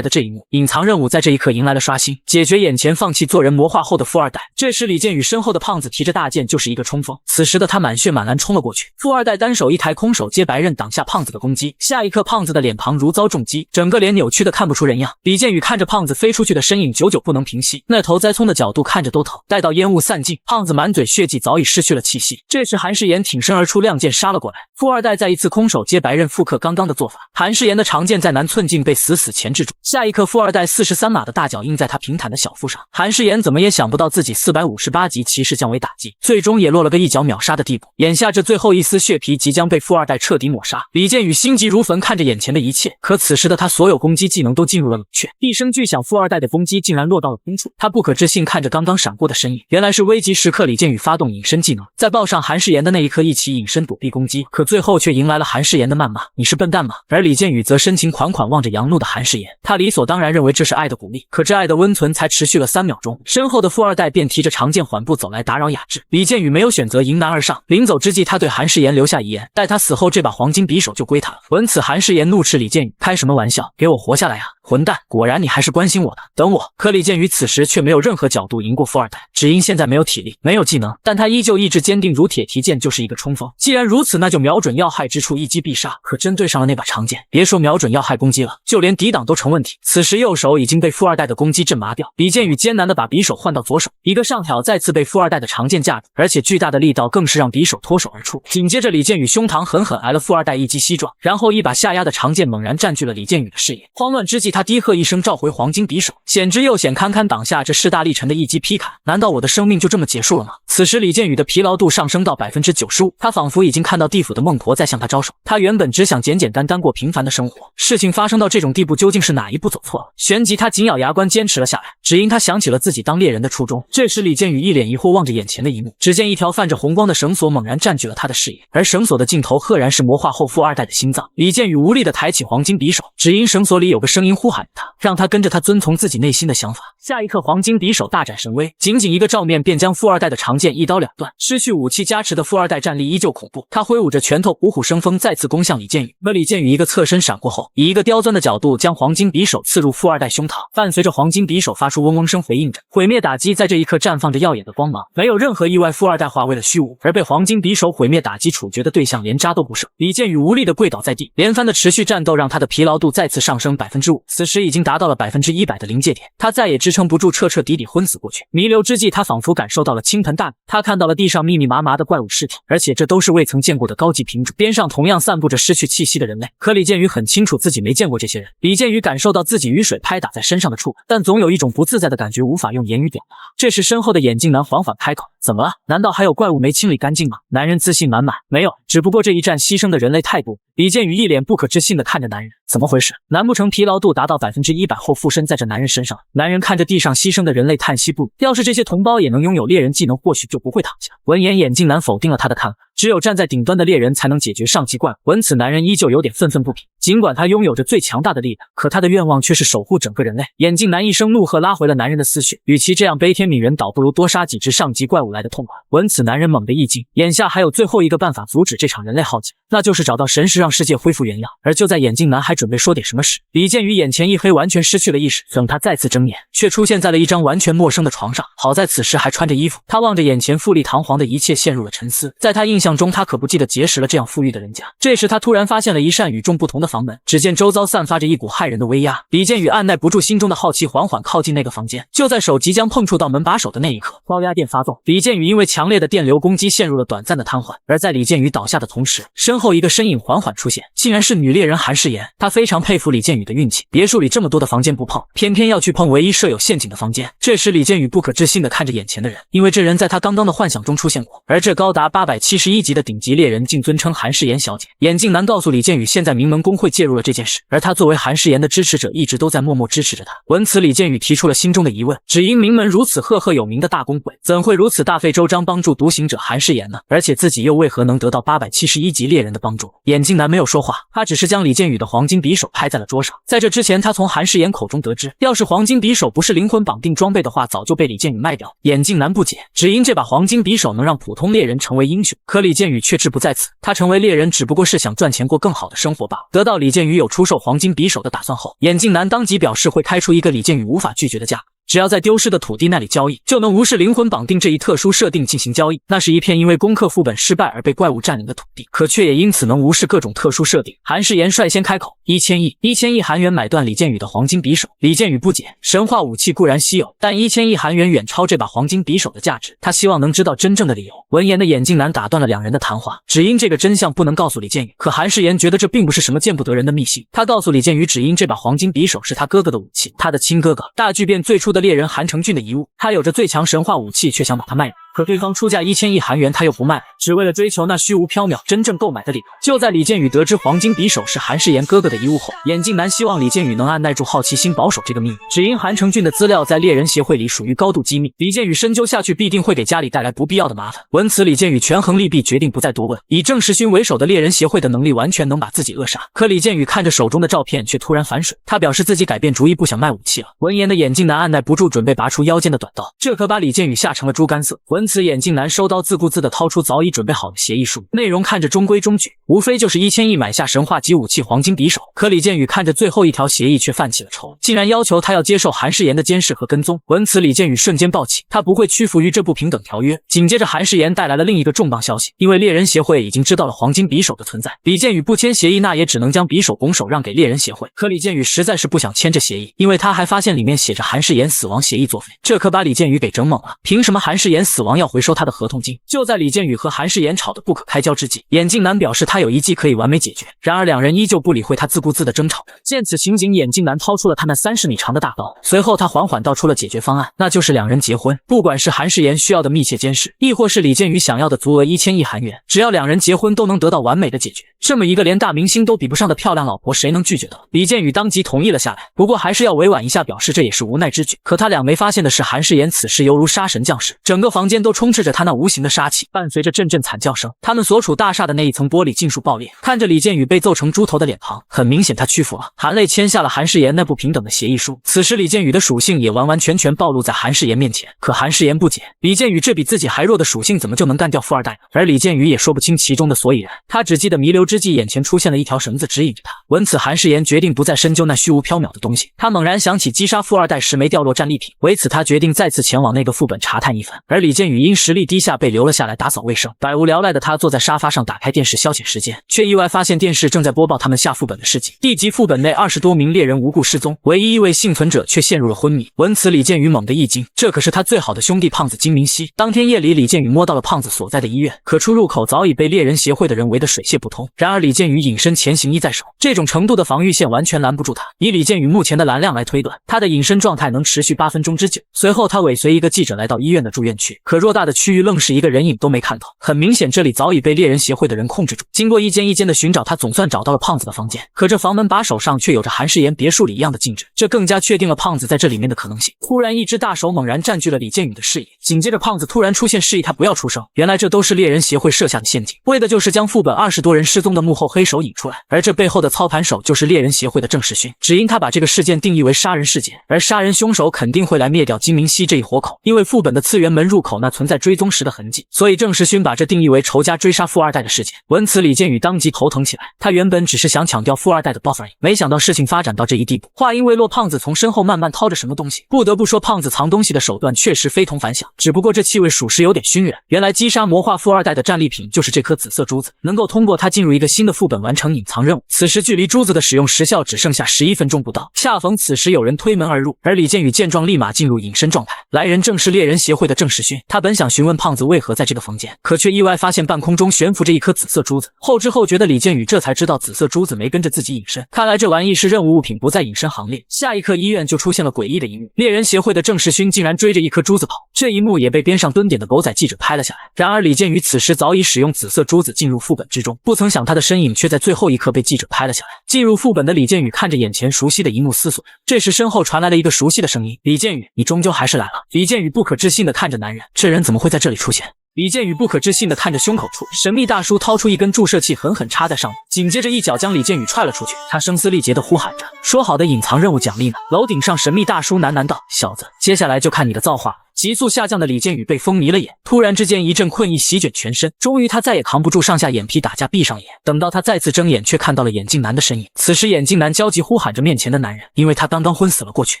的这一幕。隐藏任务在这一刻迎来了刷新，解决眼前放弃做人魔化后的富二代。这时李建宇身后的胖子提着大剑就是一个冲锋，此时的他满血满蓝冲了过去。富二代单手一抬空手接白刃挡下胖子的攻击，下一刻胖子的脸庞如遭重击，整个脸扭曲的看不出人样。李建宇看着胖子飞出去的身影，久久不能平息，那头栽葱的角度看着都疼。待到烟雾散尽，胖子满嘴血迹，早已失去了气息。这时韩世妍挺身而出，亮剑杀了过来。富二代再一次空手接白刃，复刻刚刚的做法。韩世妍的长剑在南寸进被死死钳制住。下一刻，富二代43码的大脚印在他平坦的小腹上。韩世妍怎么也想不到自己458级骑士降为打击，最终也落了个一脚秒杀的地步。眼下这最后一丝血皮即将被富二代彻底抹杀。李建宇心急如焚，看着眼前的一切，可此时的他所有攻击技能都进入了冷却。一声巨响，富二代的攻击竟然落到了空处。他不可置信看着刚刚闪过的身影，原来是危急时刻李建宇发动隐身技能，在抱上韩世妍的那一刻一起隐身躲避攻击，可最后却迎来了韩世妍的谩骂：你是笨蛋吗？而李建宇则深情款款望着扬怒的韩世妍，他理所当然认为这是爱的鼓励，可这爱的温存才持续了3秒钟，身后的富二代便提着长剑缓步走来打扰雅致。李建宇没有选择迎难而上，临走之际他对韩世妍留下遗言，待他死后这把黄金匕首就归他了。闻此韩世妍怒斥李建宇：开什么玩笑，给我活下来啊！混蛋，果然你还是关心我的，等我。可李建宇此时却没有任何角度赢过富二代，只因现在没有体力，没有技能，但他依旧意志坚定如铁，提剑就是一个冲锋。既然如此，那就瞄准要害之处一击必杀。可真对上了那把长剑，别说瞄准要害攻击了，就连抵挡都成问题。此时右手已经被富二代的攻击震麻掉，李建宇艰难地把匕首换到左手，一个上挑再次被富二代的长剑架住，而且巨大的力道更是让匕首脱手而出。紧接着李建宇胸膛狠狠挨了富二代一击膝撞，然后一把下压的长剑猛然占据了李建宇的视野。慌乱之际，他低喝一声召回黄金匕首，险之又险，堪堪挡下这势大力沉的一击劈砍。难道我的生命就这么结束了吗？此时李建宇的疲劳度上升到 95%， 他仿佛已经看到地府的孟婆在向他招手。他原本只想简简单单过平凡的生活，事情发生到这种地步，究竟是哪一步走错了？旋即他紧咬牙关坚持了下来，只因他想起了自己当猎人的初衷。这时李建宇一脸疑惑望着眼前的一幕，只见一条泛着红光的绳索猛然占据了他的视野，而绳索的尽头赫然是魔化后富二代的心脏。李建宇无力地抬起黄金匕首，只因绳索里有个声音呼喊他，让他跟着他遵从自己内心的想法。下一刻，黄金匕首大展神威，仅仅一个照面便将富二代的长剑一刀两断。失去武器加持的富二代战力依旧恐怖，他挥舞着拳头，虎虎生风，再次攻向李建宇。而李建宇一个侧身闪过后，以一个刁钻的角度将黄金匕首刺入富二代胸膛，伴随着黄金匕首发出嗡嗡声回应着。毁灭打击在这一刻绽放着耀眼的光芒，没有任何意外，富二代化为了虚无，而被黄金匕首毁毁灭打击处决的对象连渣都不剩。李建宇无力的跪倒在地，连番的持续战斗让他的疲劳度再次上升 5%， 此时已经达到了 100% 的临界点，他再也支撑不住，彻底昏死过去。弥留之际，他仿佛感受到了倾盆大雨，他看到了地上密密麻麻的怪物尸体，而且这都是未曾见过的高级品种，边上同样散布着失去气息的人类。可李建宇很清楚自己没见过这些人。李建宇感受到自己雨水拍打在身上的触感，但总有一种不自在的感觉无法用言语表达。这时身后的眼镜男缓缓开口：“怎么了？难道还有怪物没清理干净吗？”男人自信满满：“没有，只不过这一战牺牲的人类太多。”李建宇一脸不可置信地看着男人：“怎么回事？难不成疲劳度达到 100% 后附身在这男人身上？”男人看着地上牺牲的人类叹息不已：“要是这些同胞也能拥有猎人技能，或许就不会躺下。”闻言，眼镜男否定了他的看法：“只有站在顶端的猎人才能解决上级怪物。”闻此，男人依旧有点愤愤不平。尽管他拥有着最强大的力量，可他的愿望却是守护整个人类。眼镜男一声怒喝，拉回了男人的思绪：“与其这样悲天悯人，倒不如多杀几只上级怪物来的痛快。”闻此，男人猛地一惊，眼下还有最后一个办法阻止这场人类浩劫，那就是找到神石，让世界恢复原样。而就在眼镜男还准备说点什么时，李建宇眼前一黑，完全失去了意识。等他再次睁眼，却出现在了一张完全陌生的床上。好在此时还穿着衣服，他望着眼前富丽堂皇的一切，陷入了沉思。在他印象中，他可不记得结识了这样富裕的人家。这时他突然发现了一扇与众不同的房门，只见周遭散发着一股骇人的威压。李建宇按耐不住心中的好奇，缓缓靠近那个房间。就在手即将碰触到门把手的那一刻，高压电发动，李建宇因为强烈的电流攻击陷入了短暂的瘫痪。而在李建宇倒下的同时，身后一个身影缓缓出现，竟然是女猎人韩诗妍。他非常佩服李建宇的运气，别墅里这么多的房间不碰，偏偏要去碰唯一设有陷阱的房间。这时李建宇不可置信地看着眼前的人，因为这人在他刚刚的幻想中出现过，而这高达871级的顶级猎人竟尊称韩诗妍小姐。眼镜男告诉李建宇，现在名门公会介入了这件事，而他作为韩诗妍的支持者，一直都在默默支持着他。闻此，李建宇提出了心中的疑问：只因名门如此赫赫有名的大公会，怎会如此大费周章帮助独行者韩诗妍呢？而且自己又为何能得到871级猎人的帮助？眼镜男没有说话，他只是将李建宇的黄金匕首拍在了桌上。在这之前，他从韩诗妍口中得知，要是黄金匕首不是灵魂绑定装备的话，早就被李建宇卖掉。眼镜男不解，只因这把黄金匕首能让普通猎人成为英雄，可李建宇却志不在此，他成为猎人只不过是想赚钱过更好的生活罢了。得到李建宇有出售黄金匕首的打算后，眼镜男当即表示会开出一个李建宇无法拒绝的价格。只要在丢失的土地那里交易，就能无视灵魂绑定这一特殊设定进行交易。那是一片因为攻克副本失败而被怪物占领的土地，可却也因此能无视各种特殊设定。韩诗妍率先开口：1000亿韩元买断李建宇的黄金匕首。李建宇不解，神话武器固然稀有，但1000亿韩元远超这把黄金匕首的价值。他希望能知道真正的理由。闻言的眼镜男打断了两人的谈话，只因这个真相不能告诉李建宇。可韩诗妍觉得这并不是什么见不得人的秘辛，他告诉李建宇，只因这把黄金匕首是他哥哥的武器，他的亲哥哥大巨变最初的猎人韩成俊的遗物，他有着最强神话武器，却想把它卖掉。可对方出价1000亿韩元，他又不卖，只为了追求那虚无缥缈真正购买的理由。就在李建宇得知黄金匕首是韩诗妍哥哥的遗物后，眼镜男希望李建宇能按耐住好奇心，保守这个秘密。只因韩成俊的资料在猎人协会里属于高度机密，李建宇深究下去必定会给家里带来不必要的麻烦。闻此，李建宇权衡利弊，决定不再多问。以郑时勋为首的猎人协会的能力完全能把自己扼杀。可李建宇看着手中的照片，却突然反水，他表示自己改变主意，不想卖武器了。闻言的眼镜男按耐不住，准备拔出腰间的短刀，这可把李建宇吓成了猪肝色。闻此，眼镜男收刀，自顾自地掏出早已准备好的协议书，内容看着中规中矩，无非就是1000亿买下神话级武器黄金匕首。可李建宇看着最后一条协议，却泛起了愁，竟然要求他要接受韩诗妍的监视和跟踪。闻此，李建宇瞬间暴起，他不会屈服于这不平等条约。紧接着，韩诗妍带来了另一个重磅消息，因为猎人协会已经知道了黄金匕首的存在，李建宇不签协议，那也只能将匕首拱手让给猎人协会。可李建宇实在是不想签这协议，因为他还发现里面写着韩诗妍死亡协议作废，这可把李建宇给整懵了。凭什么韩诗妍死亡要回收他的合同金？就在李建宇和韩诗妍吵得不可开交之际，眼镜男表示他有一计可以完美解决。然而两人依旧不理会他自顾自的争吵。见此情景，眼镜男掏出了他那30米长的大刀，随后他缓缓道出了解决方案，那就是两人结婚。不管是韩诗妍需要的密切监视，亦或是李建宇想要的足额1000亿韩元，只要两人结婚都能得到完美的解决。这么一个连大明星都比不上的漂亮老婆，谁能拒绝的？李建宇当即同意了下来，不过还是要委婉一下，表示这也是无奈之举。可他俩没发现的是，韩诗妍此时犹如杀神降世，整个房间都充斥着他那无形的杀气，伴随着阵阵惨叫声，他们所处大厦的那一层玻璃尽数爆裂。看着李建宇被揍成猪头的脸庞，很明显他屈服了，含泪签下了韩诗妍那不平等的协议书。此时李建宇的属性也完完全全暴露在韩诗妍面前。可韩诗妍不解，李建宇这比自己还弱的属性怎么就能干掉富二代呢？而李建宇也说不清其中的所以然，他只记得弥留之际眼前出现了一条绳子指引着他。闻此，韩诗妍决定不再深究那虚无缥缈的东西，他猛然想起击杀富二代时没掉落战利品，为此他决定再次前往那个副本查探一番。而李建建宇因实力低下被留了下来打扫卫生，百无聊赖的他坐在沙发上打开电视消遣时间，却意外发现电视正在播报他们下副本的事情。地级副本内20多名猎人无故失踪，唯一一位幸存者却陷入了昏迷。闻此李建宇猛地一惊，这可是他最好的兄弟胖子金明熙。当天夜里，李建宇摸到了胖子所在的医院，可出入口早已被猎人协会的人围得水泄不通。然而李建宇隐身前行医在手，这种程度的防御线完全拦不住他。以李建宇目前的蓝量来推断，他的隐身状态能持续8分钟之久。随后他尾随一个记者来到医院的住院区，可偌大的区域愣是一个人影都没看到，很明显这里早已被猎人协会的人控制住。经过一间一间的寻找，他总算找到了胖子的房间，可这房门把手上却有着韩世妍别墅里一样的禁制，这更加确定了胖子在这里面的可能性。突然一只大手猛然占据了李建宇的视野，紧接着胖子突然出现示意他不要出声，原来这都是猎人协会设下的陷阱，为的就是将副本20多人失踪的幕后黑手引出来，而这背后的操盘手就是猎人协会的郑世勋。只因他把这个事件定义为杀人事件，而杀人凶手肯定会来灭掉金明熙这一活口，因为副本的次元门入口那存在追踪时的痕迹，所以郑世勋把这定义为仇家追杀富二代的事件。闻此李建宇当即头疼起来，他原本只是想抢掉富二代的 buff 而已，没想到事情发展到这一地步。话音未落，胖子从身后慢慢掏着什么东西，不得不说胖子藏东西的手段确实非同凡响，只不过这气味属实有点熏人。原来击杀魔化富二代的战利品就是这颗紫色珠子，能够通过它进入一个新的副本完成隐藏任务。此时距离珠子的使用时效只剩下11分钟不到，恰逢此时有人推门而入，而李建宇见状立马进入隐身状态。来人正是猎人协会的郑世勋，他本想询问胖子为何在这个房间，可却意外发现半空中悬浮着一颗紫色珠子。后知后觉的李建宇这才知道紫色珠子没跟着自己隐身，看来这玩意是任务物品，不在隐身行列。下一刻医院就出现了诡异的一幕，猎人协会的郑世勋竟然追着一颗珠子跑，这一幕也被边上蹲点的狗仔记者拍了下来。然而李建宇此时早已使用紫色珠子进入副本之中，不曾想他的身影却在最后一刻被记者拍了下来。进入副本的李建宇看着眼前熟悉的一幕思索着，这时身后传来了一个熟悉的声音：李建宇，你终究还是来了。李建宇不可置信地看着男人，这人怎么会在这里出现？李建宇不可置信地看着胸口处，神秘大叔掏出一根注射器狠狠插在上面，紧接着一脚将李建宇踹了出去。他声嘶力竭地呼喊着，说好的隐藏任务奖励呢？楼顶上神秘大叔喃喃道，小子，接下来就看你的造化。急速下降的李建宇被风迷了眼，突然之间一阵困意席卷全身，终于他再也扛不住上下眼皮打架，闭上眼。等到他再次睁眼，却看到了眼镜男的身影。此时眼镜男焦急呼喊着面前的男人，因为他刚刚昏死了过去。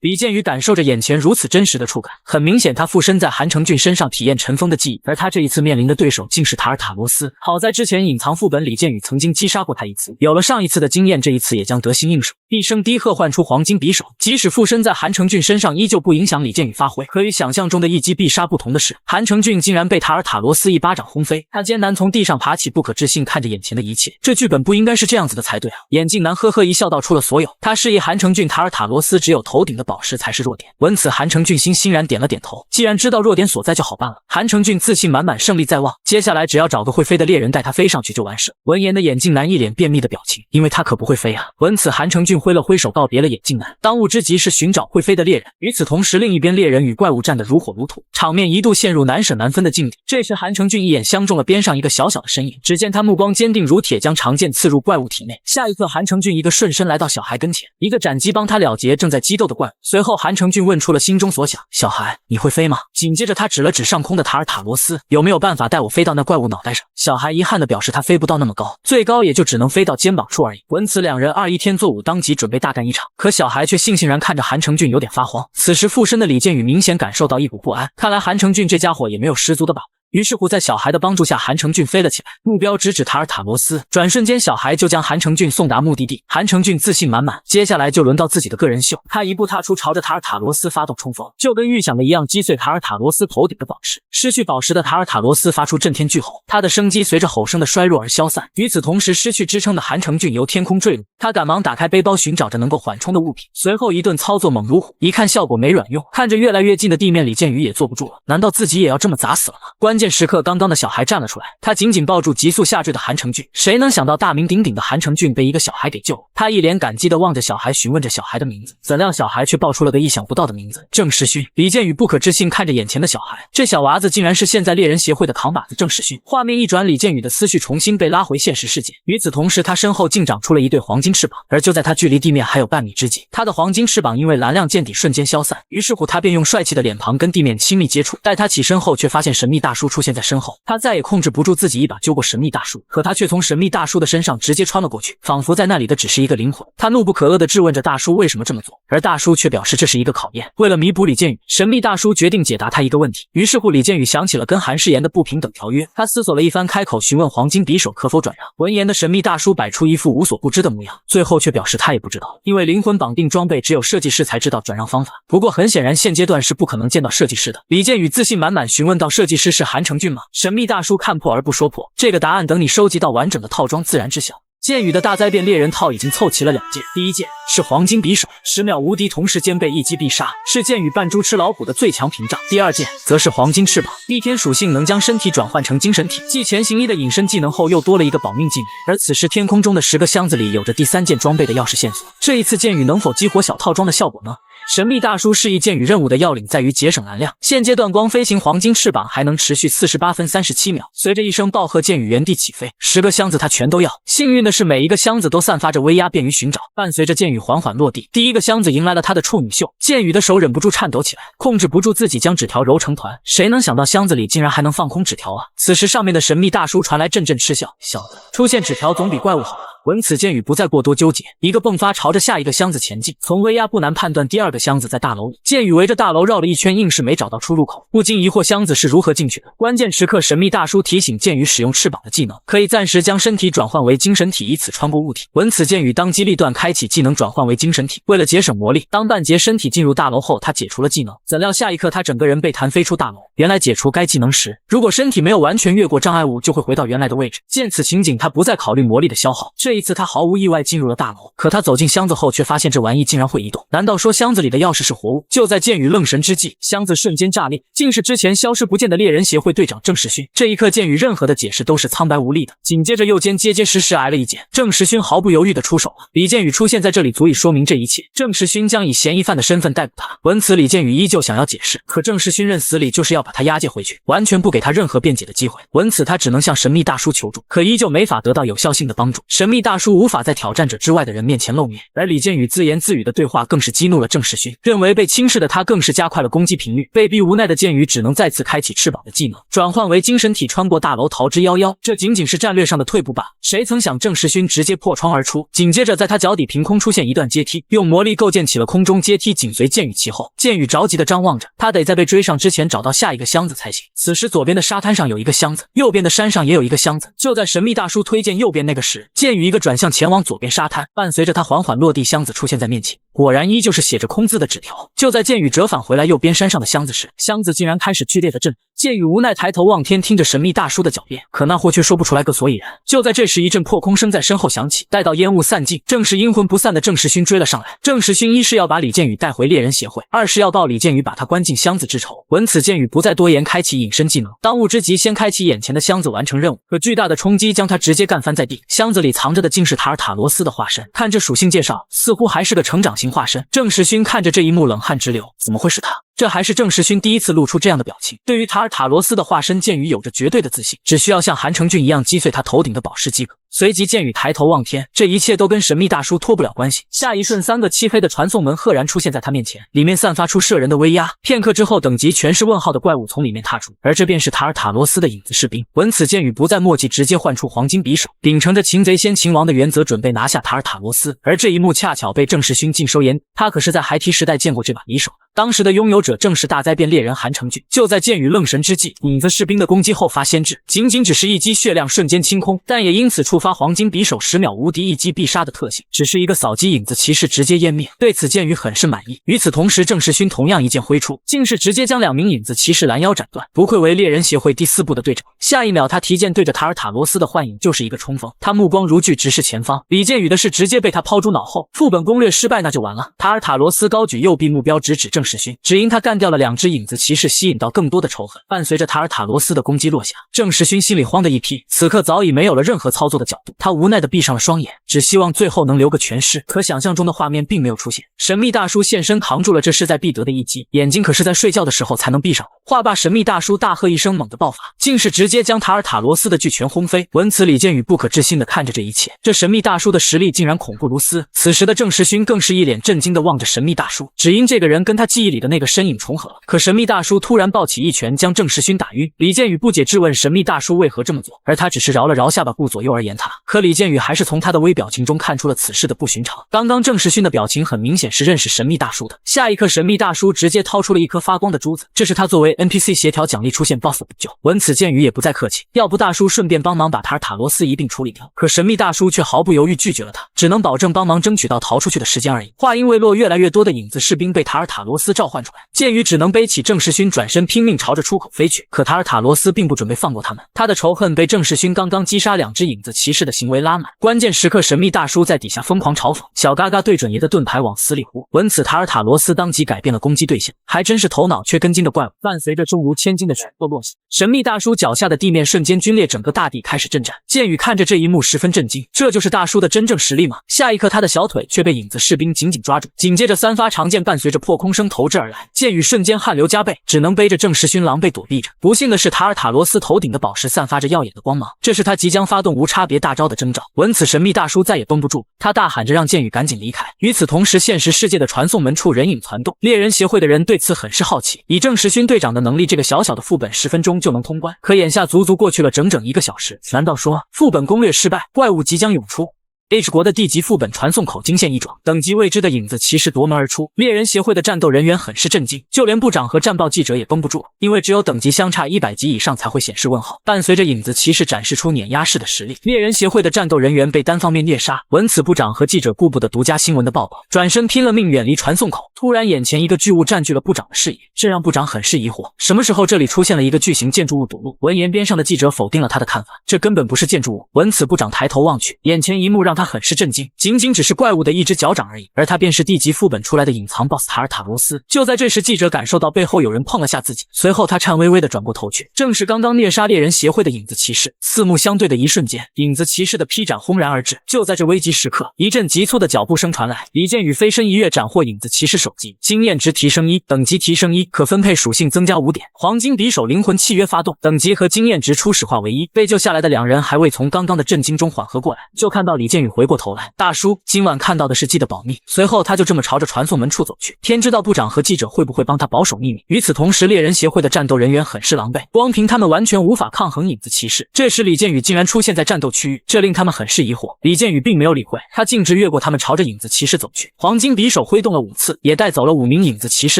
李建宇感受着眼前如此真实的触感，很明显他附身在韩成俊身上体验尘封的记忆，而他这一次面临的对手竟是塔尔塔罗斯。好在之前隐藏副本李建宇曾经击杀过他一次，有了上一次的经验，这一次也将得心应手。一声低喝唤出黄金匕首，即使附身在韩成俊身上依旧不影响李建宇发挥。可与想象中的一击必杀不同的是，韩成俊竟然被塔尔塔罗斯一巴掌轰飞，他艰难从地上爬起，不可置信看着眼前的一切，这剧本不应该是这样子的才对啊。眼镜男呵呵一笑道出了所有，他示意韩成俊塔尔塔罗斯只有头顶的宝石才是弱点。闻此韩成俊欣然点了点头，既然知道弱点所在就好办了。韩成俊自信满满，胜利在望，接下来只要找个会飞的猎人带他飞上去就完事。闻言的眼镜男一脸便秘的表情，因为他可不会飞啊。闻此韩成俊挥了挥手告别了眼镜男，当务之急是寻找会飞的猎人。与此同时，另一边猎人与怪物战得如火如荼，场面一度陷入难舍难分的境地。这时韩成俊一眼相中了边上一个小小的身影，只见他目光坚定如铁，将长剑刺入怪物体内。下一刻韩成俊一个瞬身来到小孩跟前，一个斩击帮他了结正在激斗的怪物。随后韩成俊问出了心中所想，小孩，你会飞吗？紧接着他指了指上空的塔尔塔罗斯，有没有办法带我飞到那怪物脑袋上？小孩遗憾地表示他飞不到那么高，最高也就只能飞到肩膀处而已。闻此两人2-1天作5，当即准备大干一场。可小孩却悻悻然看着韩成俊有点发慌。此时附身的李建宇明显感受到一股不安，看来韩成俊这家伙也没有十足的把握。于是乎在小孩的帮助下，韩成俊飞了起来，目标直指塔尔塔罗斯。转瞬间小孩就将韩成俊送达目的地。韩成俊自信满满，接下来就轮到自己的个人秀。他一步踏出，朝着塔尔塔罗斯发动冲锋，就跟预想的一样，击碎塔尔塔罗斯头顶的宝石。失去宝石的塔尔塔罗斯发出震天巨吼，他的生机随着吼声的衰弱而消散。与此同时，失去支撑的韩成俊由天空坠落，他赶忙打开背包寻找着能够缓冲的物品，随后一顿操作猛如虎，一看效果没卵用。看着越来越近的地面，李建宇也坐不住了，难道自己也要这么砸死了吗？关键时刻，刚刚的小孩站了出来，他紧紧抱住急速下坠的韩成俊。谁能想到大名鼎鼎的韩成俊被一个小孩给救了？他一脸感激地望着小孩，询问着小孩的名字，怎料小孩却报出了个意想不到的名字：郑世勋。李建宇不可置信看着眼前的小孩，这小娃子竟然是现在猎人协会的扛把子郑世勋。画面一转，李建宇的思绪重新被拉回现实世界。与此同时，他身后竟长出了一对黄金翅膀，而就在他距离地面还有半米之际，他的黄金翅膀因为蓝亮见底瞬间消散。于是乎他便用帅气的脸庞跟地面亲密接触。待他起身后，却发现神秘大叔出现在身后，他再也控制不住自己，一把揪过神秘大叔，可他却从神秘大叔的身上直接穿了过去，仿佛在那里的只是一个灵魂。他怒不可遏地质问着大叔为什么这么做，而大叔却表示这是一个考验。为了弥补李建宇，神秘大叔决定解答他一个问题。于是乎，李建宇想起了跟韩世妍的不平等条约，他思索了一番，开口询问黄金匕首可否转让。闻言的神秘大叔摆出一副无所不知的模样，最后却表示他也不知道，因为灵魂绑定装备只有设计师才知道转让方法。不过很显然现阶段是不可能见到设计师的。李建宇自信满满询问到，设计师是韩成俊吗？神秘大叔看破而不说破，这个答案等你收集到完整的套装自然知晓。剑宇的大灾变猎人套已经凑齐了2件，第一件是黄金匕首，10秒无敌，同时兼备一击必杀，是剑宇扮猪吃老虎的最强屏障。第二件则是黄金翅膀，逆天属性能将身体转换成精神体，继前行1的隐身技能后又多了一个保命技能。而此时天空中的10个箱子里有着第3件装备的钥匙线索，这一次剑宇能否激活小套装的效果呢？神秘大叔示意剑宇任务的要领在于节省燃料，现阶段光飞行黄金翅膀还能持续48分37秒。随着一声暴喝，剑宇原地起飞，10个箱子他全都要。幸运的是，每一个箱子都散发着威压，便于寻找。伴随着剑宇缓缓落地，第一个箱子迎来了他的处女秀，剑宇的手忍不住颤抖起来，控制不住自己将纸条揉成团。谁能想到箱子里竟然还能放空纸条啊！此时上面的神秘大叔传来阵阵嗤笑，小子，出现纸条总比怪物好吧。闻此，剑宇不再过多纠结，一个迸发朝着下一个箱子前进。从威压不难判断，第2个箱子在大楼里。剑宇围着大楼绕了一圈，硬是没找到出入口，不禁疑惑箱子是如何进去的。关键时刻，神秘大叔提醒剑宇使用翅膀的技能，可以暂时将身体转换为精神体，以此穿过物体。闻此，剑宇当机立断开启技能转换为精神体。为了节省魔力，当半截身体进入大楼后，他解除了技能。怎料下一刻，他整个人被弹飞出大楼。原来解除该技能时，如果身体没有完全越过障碍物，就会回到原来的位置。见此情景，他不再考虑魔力的消耗，这一次他毫无意外进入了大楼。可他走进箱子后，却发现这玩意竟然会移动。难道说箱子里的钥匙是活物？就在剑宇愣神之际，箱子瞬间炸裂，竟是之前消失不见的猎人协会队长郑时勋。这一刻，剑宇任何的解释都是苍白无力的。紧接着右肩结结实实挨了一剑，郑时勋毫不犹豫地出手了。李剑宇出现在这里足以说明这一切，郑时勋将以嫌疑犯的身份逮捕他。闻此，李剑宇依旧想要解释，可郑时勋认死理就是要把他押解回去，完全不给他任何辩解的机会。闻此，他只能向神秘大叔求助，可依旧没法得到有效性的帮助。神秘大叔无法在挑战者之外的人面前露面，而李剑宇自言自语的对话更是激怒了郑时勋，认为被轻视的他更是加快了攻击频率。被逼无奈的剑宇只能再次开启翅膀的技能，转换为精神体，穿过大楼逃之夭夭。这仅仅是战略上的退步罢了。谁曾想郑时勋直接破窗而出，紧接着在他脚底凭空出现一段阶梯，用魔力构建起了空中阶梯，紧随剑宇其后。剑宇着急地张望着，他得在被追上之前找到下一个箱子才行。此时左边的沙滩上有一个箱子，右边的山上也有一个箱子。就在神秘大叔推荐右边那个时，剑宇一个转向前往左边沙滩，伴随着他缓缓落地，箱子出现在面前。果然依旧是写着空字的纸条。就在剑宇折返回来右边山上的箱子时，箱子竟然开始剧烈的震。剑宇无奈抬头望天，听着神秘大叔的狡辩，可那货却说不出来个所以然。就在这时，一阵破空声在身后响起，待到烟雾散尽，正是阴魂不散的郑时勋追了上来。郑时勋一是要把李剑宇带回猎人协会，二是要报李剑宇把他关进箱子之仇。闻此，剑宇不再多言，开启隐身技能，当务之急先开启眼前的箱子完成任务。可巨大的冲击将他直接干翻在地，箱子里藏着的竟是塔尔塔罗斯的化身。看这属性介绍，似乎还是个成长型化身。郑时勋看着这一幕冷汗直流，怎么会是他？这还是郑时勋第一次露出这样的表情。对于塔尔塔罗斯的化身，剑宇有着绝对的自信，只需要像韩成俊一样击碎他头顶的宝石即可。随即剑宇抬头望天，这一切都跟神秘大叔脱不了关系。下一瞬，3个漆黑的传送门赫然出现在他面前，里面散发出摄人的威压。片刻之后，等级全是问号的怪物从里面踏出，而这便是塔尔塔罗斯的影子士兵。闻此，剑宇不再墨迹，直接唤出黄金匕首，秉承着擒贼先擒王的原则，准备拿下塔尔塔罗斯。而这一幕恰巧被郑时勋尽收眼底，他可是在孩提时代见过这把匕首的。当时的拥有者正是大灾变猎人韩成俊。就在剑宇愣神之际，影子士兵的攻击后发先至，仅仅只是一击血量瞬间清空，但也因此触发黄金匕首10秒无敌一击必杀的特性，只是一个扫击，影子骑士直接湮灭。对此剑宇很是满意。与此同时，郑时勋同样一剑挥出，竟是直接将2名影子骑士拦腰斩断。不愧为猎人协会第4部的队长。下一秒，他提剑对着塔尔塔罗斯的幻影就是一个冲锋，他目光如炬直视前方。李剑宇的是直接被他抛诸脑后，副本攻略失败那就完了。塔尔塔罗斯高举右臂，目标直指郑时勋，只因他干掉了2只影子骑士，吸引到更多的仇恨。伴随着塔尔塔罗斯的攻击落下，郑时勋心里慌的一批，此刻早已没有了任何操作的角度，他无奈的闭上了双眼，只希望最后能留个全尸。可想象中的画面并没有出现，神秘大叔现身扛住了这势在必得的一击，眼睛可是在睡觉的时候才能闭上。话罢，神秘大叔大喝一声，猛地爆发，竟是直接将塔尔塔罗斯的巨拳轰飞。闻此，李剑宇不可置信的看着这一切，这神秘大叔的实力竟然恐怖如斯。此时的郑时勋更是一脸震惊的望着神秘大叔，只因这个人跟他记忆里的那个身影影重合了。可神秘大叔突然抱起一拳将郑世勋打晕，李建宇不解质问神秘大叔为何这么做，而他只是摇了摇下巴顾左右而言他。可李建宇还是从他的微表情中看出了此事的不寻常。刚刚郑世勋的表情很明显是认识神秘大叔的，下一刻神秘大叔直接掏出了一颗发光的珠子，这是他作为 NPC 协调奖励出现 BOSS 的补救。闻此建宇也不再客气，要不大叔顺便帮忙把塔尔塔罗斯一并处理掉。可神秘大叔却毫不犹豫拒绝了他，只能保证帮忙争取到逃出去的时间而已。话音未落，越来越多的影子士兵被塔尔塔罗斯召唤出来，剑宇只能背起郑世勋转身拼命朝着出口飞去。可塔尔塔罗斯并不准备放过他们，他的仇恨被郑世勋刚刚击杀2只影子骑士的行为拉满。关键时刻神秘大叔在底下疯狂嘲讽，小嘎嘎对准爷的盾牌往死里呼。闻此塔尔塔罗斯当即改变了攻击对象，还真是头脑缺根筋的怪物。伴随着重如千斤的拳头落下，神秘大叔脚下的地面瞬间龟裂，整个大地开始震颤。剑宇看着这一幕十分震惊，这就是大叔的真正实力吗？下一刻他的小腿却被影子士兵紧紧抓住，紧接着3发长剑伴随着破空声投掷而来，剑宇瞬间汗流浃背，只能背着郑世勋狼狈躲避着。不幸的是塔尔塔罗斯头顶的宝石散发着耀眼的光芒，这是他即将发动无差别大招的征兆。闻此神秘大叔再也绷不住，他大喊着让剑宇赶紧离开。与此同时现实世界的传送门处人影攒动，猎人协会的人对此很是好奇，以郑世勋队长的能力，这个小小的副本10分钟就能通关，可眼下足足过去了整整1个小时，难道说副本攻略失败，怪物即将涌出？H 国的地级副本传送口惊现异状，等级未知的影子骑士夺门而出，猎人协会的战斗人员很是震惊，就连部长和战报记者也绷不住，因为只有等级相差100级以上才会显示问号。伴随着影子骑士展示出碾压式的实力，猎人协会的战斗人员被单方面虐杀。闻此部长和记者顾不得独家新闻的报道，转身拼了命远离传送口。突然眼前一个巨物占据了部长的视野，这让部长很是疑惑，什么时候这里出现了一个巨型建筑物堵路？闻言边上的记者否定了他的看法，这根本不是建筑物。闻此部长抬头望去，眼前一幕让他很是震惊，仅仅只是怪物的一只脚掌而已，而他便是地级副本出来的隐藏 BOSS 塔尔塔罗斯。就在这时，记者感受到背后有人碰了下自己，随后他颤巍巍地转过头去，正是刚刚猎杀猎人协会的影子骑士。四目相对的一瞬间，影子骑士的劈斩轰然而至。就在这危急时刻，一阵急促的脚步声传来，李建宇飞身一跃斩获影子骑士首级，经验值提升1，等级提升1，可分配属性增加5点。黄金匕首灵魂契约发动，等级和经验值初始化为1。被救下来的两人还未从刚刚的震惊中缓和过来，就看到李建宇回过头来，大叔，今晚看到的是记得保密。随后他就这么朝着传送门处走去，天知道部长和记者会不会帮他保守秘密。与此同时，猎人协会的战斗人员很是狼狈，光凭他们完全无法抗衡影子骑士。这时李建宇竟然出现在战斗区域，这令他们很是疑惑。李建宇并没有理会，他径直越过他们朝着影子骑士走去，黄金匕首挥动了5次，也带走了5名影子骑士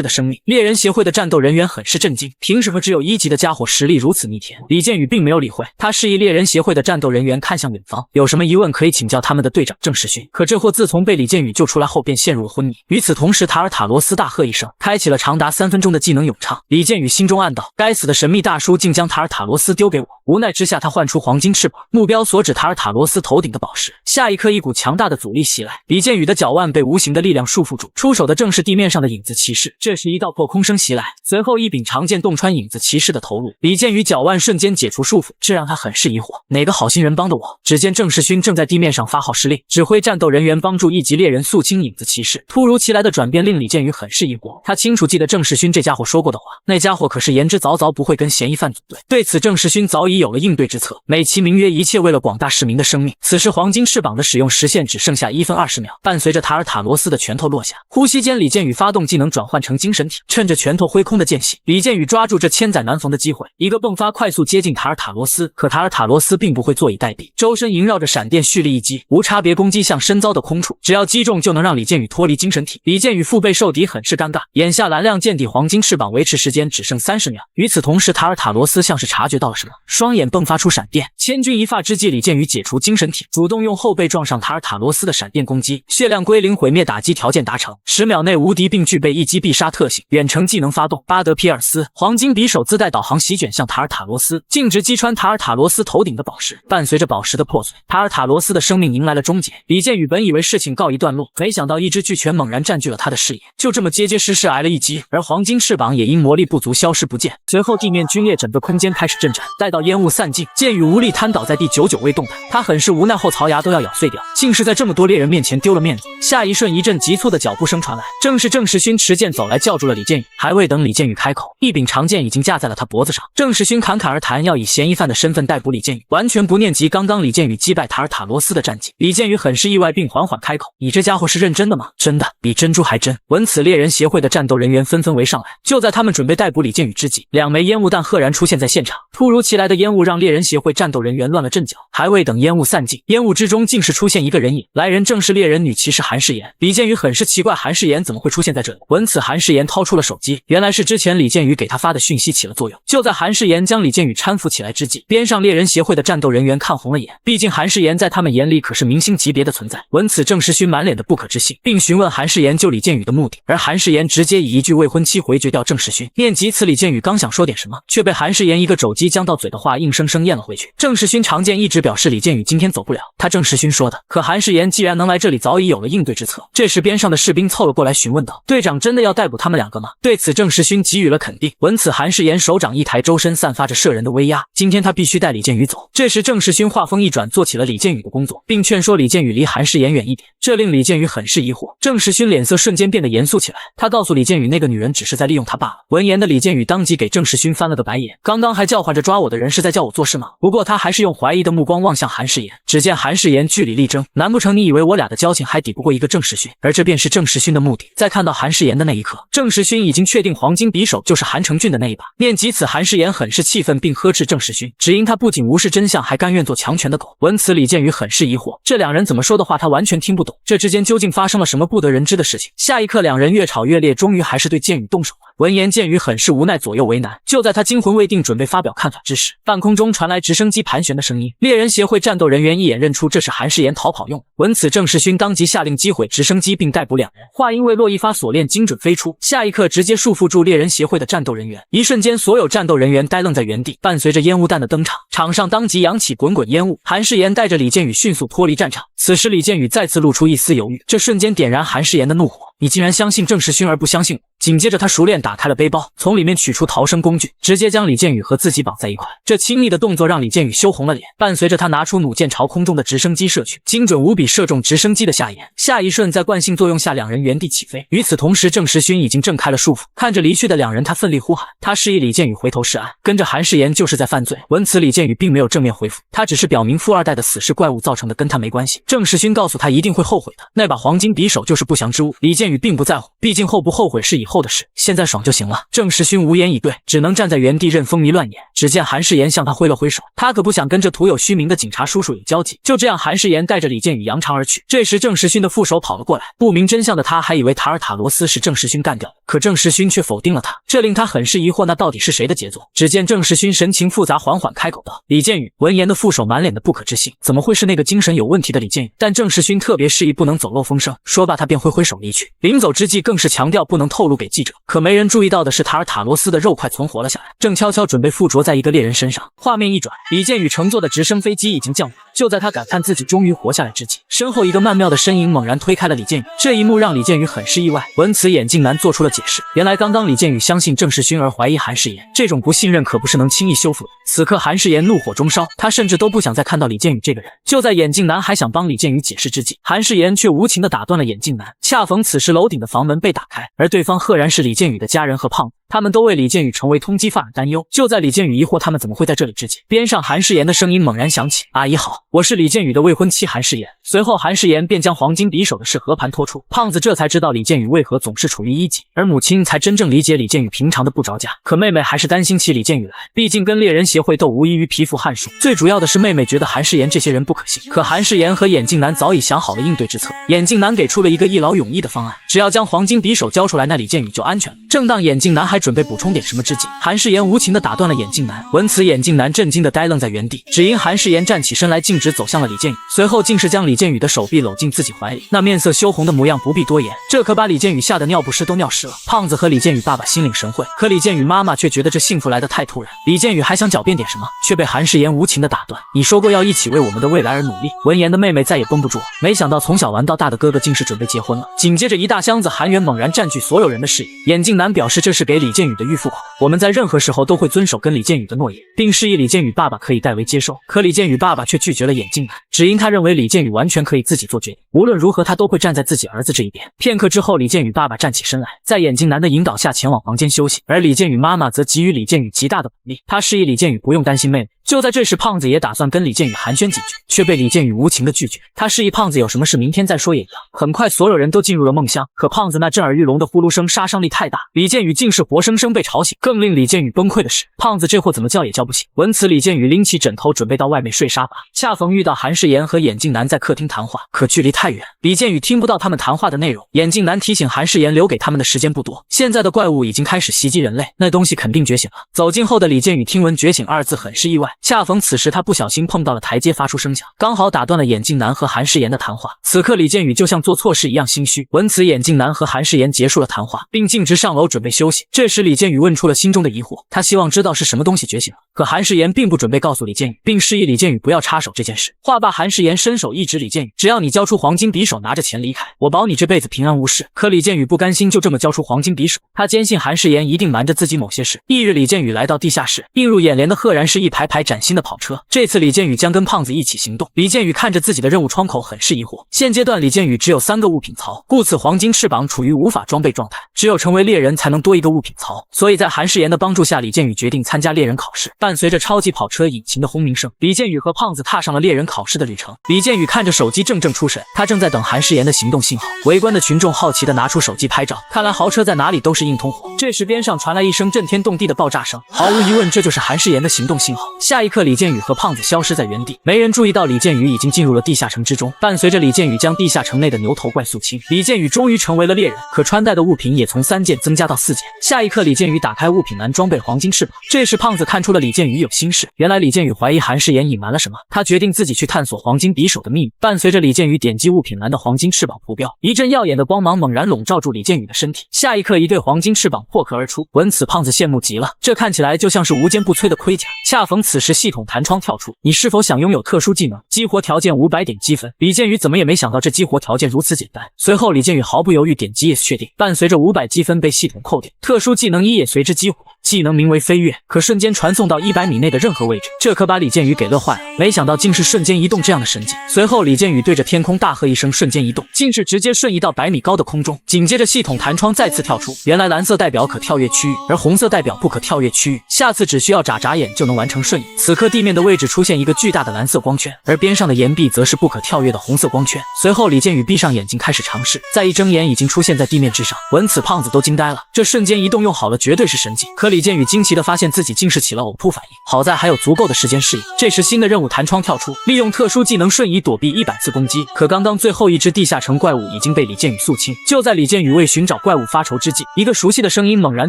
的生命。猎人协会的战斗人员很是震惊，凭什么只有1级的家伙实力如此逆天？李建宇并没有理会，他示意猎人协会的战斗人员看向远方，有什么疑问可以请教他们的队长郑世勋。可这货自从被李建宇救出来后便陷入了昏迷。与此同时，塔尔塔罗斯大喝一声，开启了长达3分钟的技能咏唱。李建宇心中暗道，该死的神秘大叔竟将塔尔塔罗斯丢给我。无奈之下，他唤出黄金翅膀，目标所指塔尔塔罗斯头顶的宝石。下一刻，一股强大的阻力袭来，李建宇的脚腕被无形的力量束缚住，出手的正是地面上的影子骑士。这时一道破空声袭来，随后一柄长剑洞穿影子骑士的头颅，李建宇脚腕瞬间解除束缚，这让他很是疑惑，哪个好心人帮的我？只见郑世勋正在地面上发号施令，指挥战斗人员帮助1级猎人肃清影子骑士。突如其来的转变令李建宇很是疑惑，他清楚记得郑世勋这家伙说过的话，那家伙可是言之凿凿不会跟嫌疑犯组队。对此郑世勋早已有了应对之策，美其名曰一切为了广大市民的生命。此时黄金翅膀的使用时限只剩下1分20秒，伴随着塔尔塔罗斯的拳头落下，呼吸间李建宇发动技能转换成精神体，趁着拳头挥空的间隙，李建宇抓住这千载难逢的机会，一个迸发快速接近塔尔塔罗斯。可塔尔塔罗斯并不会坐以待毙，周身萦绕着闪电蓄力一击，无差别攻击向深遭的空处，只要击中就能让李建宇脱离精神体。李建宇腹背受敌很是尴尬，眼下蓝亮见底黄金翅膀维持时间只剩30秒。与此同时，塔尔塔罗斯像是察觉到了什么，双眼迸发出闪电。千钧一发之际，李建宇解除精神体，主动用后背撞上塔尔塔罗斯的闪电攻击，血量归零，毁灭打击条件达成，10秒内无敌并具备一击必杀特性。远程技能发动，巴德皮尔斯黄金匕首自带导航席卷向塔尔塔罗斯，径直击穿塔尔塔罗斯头顶的宝石。伴随着宝石的破碎，塔尔塔罗斯的生命迎来了终结。李建宇本以为事情告一段落，没想到一只巨拳猛然占据了他的视野，就这么结结实实挨了一击，而黄金翅膀也因魔力不足消失不见。随后地面龟裂，整个空间开始震颤，待到烟烟雾散尽，剑雨无力瘫倒在地，久久未动弹。他很是无奈，后槽牙都要咬碎掉，竟是在这么多猎人面前丢了面子。下一瞬，一阵急促的脚步声传来，正是郑世勋持剑走来，叫住了李建宇。还未等李建宇开口，一柄长剑已经架在了他脖子上。郑世勋侃侃而谈，要以嫌疑犯的身份逮捕李建宇，完全不念及刚刚李建宇击败塔尔塔罗斯的战绩。李建宇很是意外，并缓缓开口：“你这家伙是认真的吗？”“真的，比珍珠还真。”闻此，猎人协会的战斗人员纷纷围上来。就在他们准备逮捕李建宇之际，两枚烟雾弹赫然出现在现场。突如其来的烟雾让猎人协会战斗人员乱了阵脚，还未等烟雾散尽，烟雾之中竟是出现一个人影，来人正是猎人女骑士韩世妍。李建宇很是奇怪，韩世妍怎么会出现在这里？闻此，韩世妍掏出了手机，原来是之前李建宇给他发的讯息起了作用。就在韩世妍将李建宇搀扶起来之际，边上猎人协会的战斗人员看红了眼，毕竟韩世妍在他们眼里可是明星级别的存在。闻此，郑世勋满脸的不可置信，并询问韩世妍救李建宇的目的，而韩世妍直接以一句未婚妻回绝掉郑世勋。念及此，李建宇刚想说点什么，却被韩世妍一个肘击将到嘴的话硬生生咽了回去。郑世勋长剑一直表示李建宇今天走不了，他郑世勋说的。可韩世妍既然能来这里，早已有了应对之策。这时边上的士兵凑了过来询问道：“队长真的要逮捕他们两个吗？”对此，郑世勋给予了肯定。闻此，韩世妍手掌一抬，周身散发着摄人的威压。今天他必须带李建宇走。这时郑世勋话锋一转，做起了李建宇的工作，并劝说李建宇离韩世妍远一点，这令李建宇很是疑惑。郑世勋脸色瞬间变得严肃起来，他告诉李建宇，那个女人只是在利用他罢了。闻言的李建宇当即给郑世勋翻了个白眼，刚刚还叫唤着抓我的人是在叫我做事吗？不过他还是用怀疑的目光望向韩世妍，只见韩世妍据理力争，难不成你以为我俩的交情还抵不过一个郑世勋？而这便是郑世勋的目的。在看到韩世妍的那一刻，郑世勋已经确定黄金匕首就是韩成俊的那一把。念及此，韩世妍很是气愤，并呵斥郑世勋，只因他不仅无视真相，还甘愿做强权的狗。闻此，李建宇很是疑惑，这两人怎么说的话他完全听不懂，这之间究竟发生了什么不得人知的事情？下一刻，两人越吵越烈，终于还是对建宇动手了。闻言，建宇很是无奈，左右为难。就在他惊魂未定，准备发表看法之时，半空中传来直升机盘旋的声音。猎人协会战斗人员一眼认出这是韩世妍逃跑用的。闻此，郑世勋当即下令击毁直升机，并逮捕两人。话音未落，一发锁链精准飞出，下一刻直接束缚住猎人协会的战斗人员。一瞬间，所有战斗人员呆愣在原地。伴随着烟雾弹的登场，场上当即扬起滚滚烟雾。韩世妍带着李建宇迅速脱离战场。此时，李建宇再次露出一丝犹豫，这瞬间点燃韩世妍的怒火。你竟然相信郑世勋而不相信我！紧接着，他熟练打开了背包，从里面取出逃生工具，直接将李建宇和自己绑在一块。这亲密的动作让李建宇羞红了脸，伴随着他拿出弩箭朝空中的直升机射去，精准无比，射中直升机的下沿。下一瞬，在惯性作用下，两人原地起飞。与此同时，郑世勋已经挣开了束缚，看着离去的两人，他奋力呼喊，他示意李建宇回头是岸，跟着韩世妍就是在犯罪。闻此，李建宇并没有正面回复，他只是表明富二代的死是怪物造成的，跟他没关系。郑世勋告诉他一定会后悔的，那把黄金匕首就是不祥之物。李建宇并不在乎，毕竟后不后悔是以后的事，现在爽就行了。郑世勋无言以对，只能站在原地任风迷乱眼。只见韩世妍向他挥了挥手，他可不想跟这徒有虚名的警察叔叔有交集。就这样，韩世妍带着李建宇扬长而去。这时，郑世勋的副手跑了过来，不明真相的他还以为塔尔塔罗斯是郑世勋干掉的，可郑世勋却否定了他，这令他很是疑惑，那到底是谁的杰作？只见郑世勋神情复杂，缓缓开口道：“李建宇。”闻言的副手满脸的不可置信，怎么会是那个精神有问题的李建宇？但郑世勋特别示意不能走漏风声，说罢他便挥挥手离去。临走之际，更是强调不能透露给记者。可没人注意到的是，塔尔塔罗斯的肉块存活了下来，正悄悄准备附着在一个猎人身上。画面一转，李建宇乘坐的直升飞机已经降落。就在他感叹自己终于活下来之际，身后一个曼妙的身影猛然推开了李建宇。这一幕让李建宇很是意外。闻此，眼镜男做出了解释，原来刚刚李建宇相信郑世勋而怀疑韩世妍，这种不信任可不是能轻易修复的。此刻韩世妍怒火中烧，他甚至都不想再看到李建宇这个人。就在眼镜男还想帮李建宇解释之际，韩世妍却无情地打断了眼镜男。恰逢此时楼顶的房门被打开，而对方赫然是李建宇的家人和胖子。他们都为李建宇成为通缉犯而担忧。就在李建宇疑惑他们怎么会在这里之际，边上韩世妍的声音猛然响起：“阿姨好，我是李建宇的未婚妻韩世妍。”随后韩世妍便将黄金匕首的事和盘托出。胖子这才知道李建宇为何总是处于一级，而母亲才真正理解李建宇平常的不着家。可妹妹还是担心起李建宇来，毕竟跟猎人协会斗无异于蚍蜉撼树。最主要的是妹妹觉得韩世妍这些人不可信。可韩世妍和眼镜男早已想好了应对之策，眼镜男给出了一个一劳永逸的方案，只要将黄金匕首交出来，那李建宇就安全了。正当眼镜男还准备补充点什么之际，韩世妍无情地打断了眼镜男。闻此，眼镜男震惊地呆愣在原地，只因韩世妍站起身来，径直走向了李建宇，随后竟是将李建宇的手臂搂进自己怀里，那面色羞红的模样不必多言，这可把李建宇吓得尿不湿都尿湿了。胖子和李建宇爸爸心领神会，可李建宇妈妈却觉得这幸福来得太突然。李建宇还想狡辩点什么，却被韩世妍无情的打断。你说过要一起为我们的未来而努力。闻言的妹妹再也绷不住了，没想到从小玩到大的哥哥竟是准备结婚了。紧接着一大箱子韩元猛然占据所有人的视野。眼镜男表示这是给李建宇的预付款，我们在任何时候都会遵守跟李建宇的诺言，并示意李建宇爸爸可以代为接收。可李建宇爸爸却拒绝了眼镜男，只因他认为李建宇完全可以自己做决定，无论如何他都会站在自己儿子这一边。片刻之后，李建宇爸爸站起身来，在眼镜男的引导下前往房间休息，而李建宇妈妈则给予李建宇极大的鼓励，她示意李建宇不用担心妹妹。就在这时，胖子也打算跟李建宇寒暄几句，却被李建宇无情的拒绝。他示意胖子有什么事明天再说也一样。很快所有人都进入了梦乡，可胖子那震耳欲聋的呼噜声杀伤力太大，李建宇竟是活生生被吵醒。更令李建宇崩溃的是，胖子这货怎么叫也叫不醒。闻此，李建宇拎起枕头准备到外面睡沙发，恰逢遇到韩世妍和眼镜男在客厅谈话，可距离太远，李建宇听不到他们谈话的内容。眼镜男提醒韩世妍留给他们的时间不多，现在的怪物已经开始袭击人类，那东西肯定觉醒了。走近后的李建宇听闻觉醒二字很是意外，恰逢此时他不小心碰到了台阶，发出声响，刚好打断了眼镜男和韩世妍的谈话。此刻李建宇就像做错事一样心虚。闻此，眼镜男和韩世妍结束了谈话，并径直上楼准备休息。这时李建宇问出了心中的疑惑，他希望知道是什么东西觉醒了，可韩世妍并不准备告诉李建宇，并示意李建宇不要插手这件事。话罢，韩世妍伸手一指李建宇，只要你交出黄金匕首，拿着钱离开，我保你这辈子平安无事。可李建宇不甘心就这么交出黄金匕首，他坚信韩世妍一定瞒着自己某些事。翌日，李建宇来到地下室，映入眼帘的赫然是一排排崭新的跑车。这次李建宇将跟胖子一起行动。李建宇看着自己的任务窗口很是疑惑，现阶段李建宇只有3个物品槽，故此黄金翅膀处于无法装备状态，只有成为猎人才能多一个物品槽。所以在韩世妍的帮助下，李建宇决定参加猎人考试。伴随着超级跑车引擎的轰鸣声，李建宇和胖子踏上了猎人考试的旅程。李建宇看着手机怔怔出神，他正在等韩世妍的行动信号。围观的群众好奇地拿出手机拍照，看来豪车在哪里都是硬通货。这时边上传来一声震天动地的爆炸声，毫无疑问这就是韩世妍的行动信号。下一刻，李建宇和胖子消失在原地，没人注意到李建宇已经进入了地下城之中。伴随着李建宇将地下城内的牛头怪肃清，李建宇终于成为了猎人，可穿戴的物品也从3件增加到4件。下一刻，李建宇打开物品栏装备黄金翅膀。这时胖子看出了李建宇有心事，原来李建宇怀疑韩世妍隐瞒了什么，他决定自己去探索黄金匕首的秘密。伴随着李建宇点击物品栏的黄金翅膀图标，一阵耀眼的光芒猛然笼罩住李建宇的身体，下一刻一对黄金翅膀破壳而出。闻此，胖子羡慕极了，这看起来就像是无坚不摧的盔甲。恰逢此时系统弹窗跳出，你是否想拥有特殊技能？激活条件500点积分。李建宇怎么也没想到这激活条件如此简单，随后李建宇毫不犹豫点击 Yes 确定，伴随着500积分被系统扣掉，特殊技能1也随之激活，技能名为飞跃，可瞬间传送到100米内的任何位置。这可把李建宇给乐坏了，没想到竟是瞬间移动这样的神技。随后李建宇对着天空大喝一声，瞬间移动，竟是直接瞬移到100米高的空中。紧接着系统弹窗再次跳出，原来蓝色代表可跳跃区域，而红色代表不可跳跃区域，下次只需要眨眨眼就能完成瞬移。此刻地面的位置出现一个巨大的蓝色光圈，而边上的岩壁则是不可跳跃的红色光圈。随后李建宇闭上眼睛开始尝试，再一睁眼已经出现在地面之上。闻此胖子都惊呆了，这瞬间移动用好了绝对是神技。可李建宇惊奇地发现自己竟是起了呕吐反应，好在还有足够的时间适应。这时新的任务弹窗跳出，利用特殊技能瞬移躲避100次攻击。可刚刚最后一只地下城怪物已经被李建宇肃清。就在李建宇为寻找怪物发愁之际，一个熟悉的声音猛然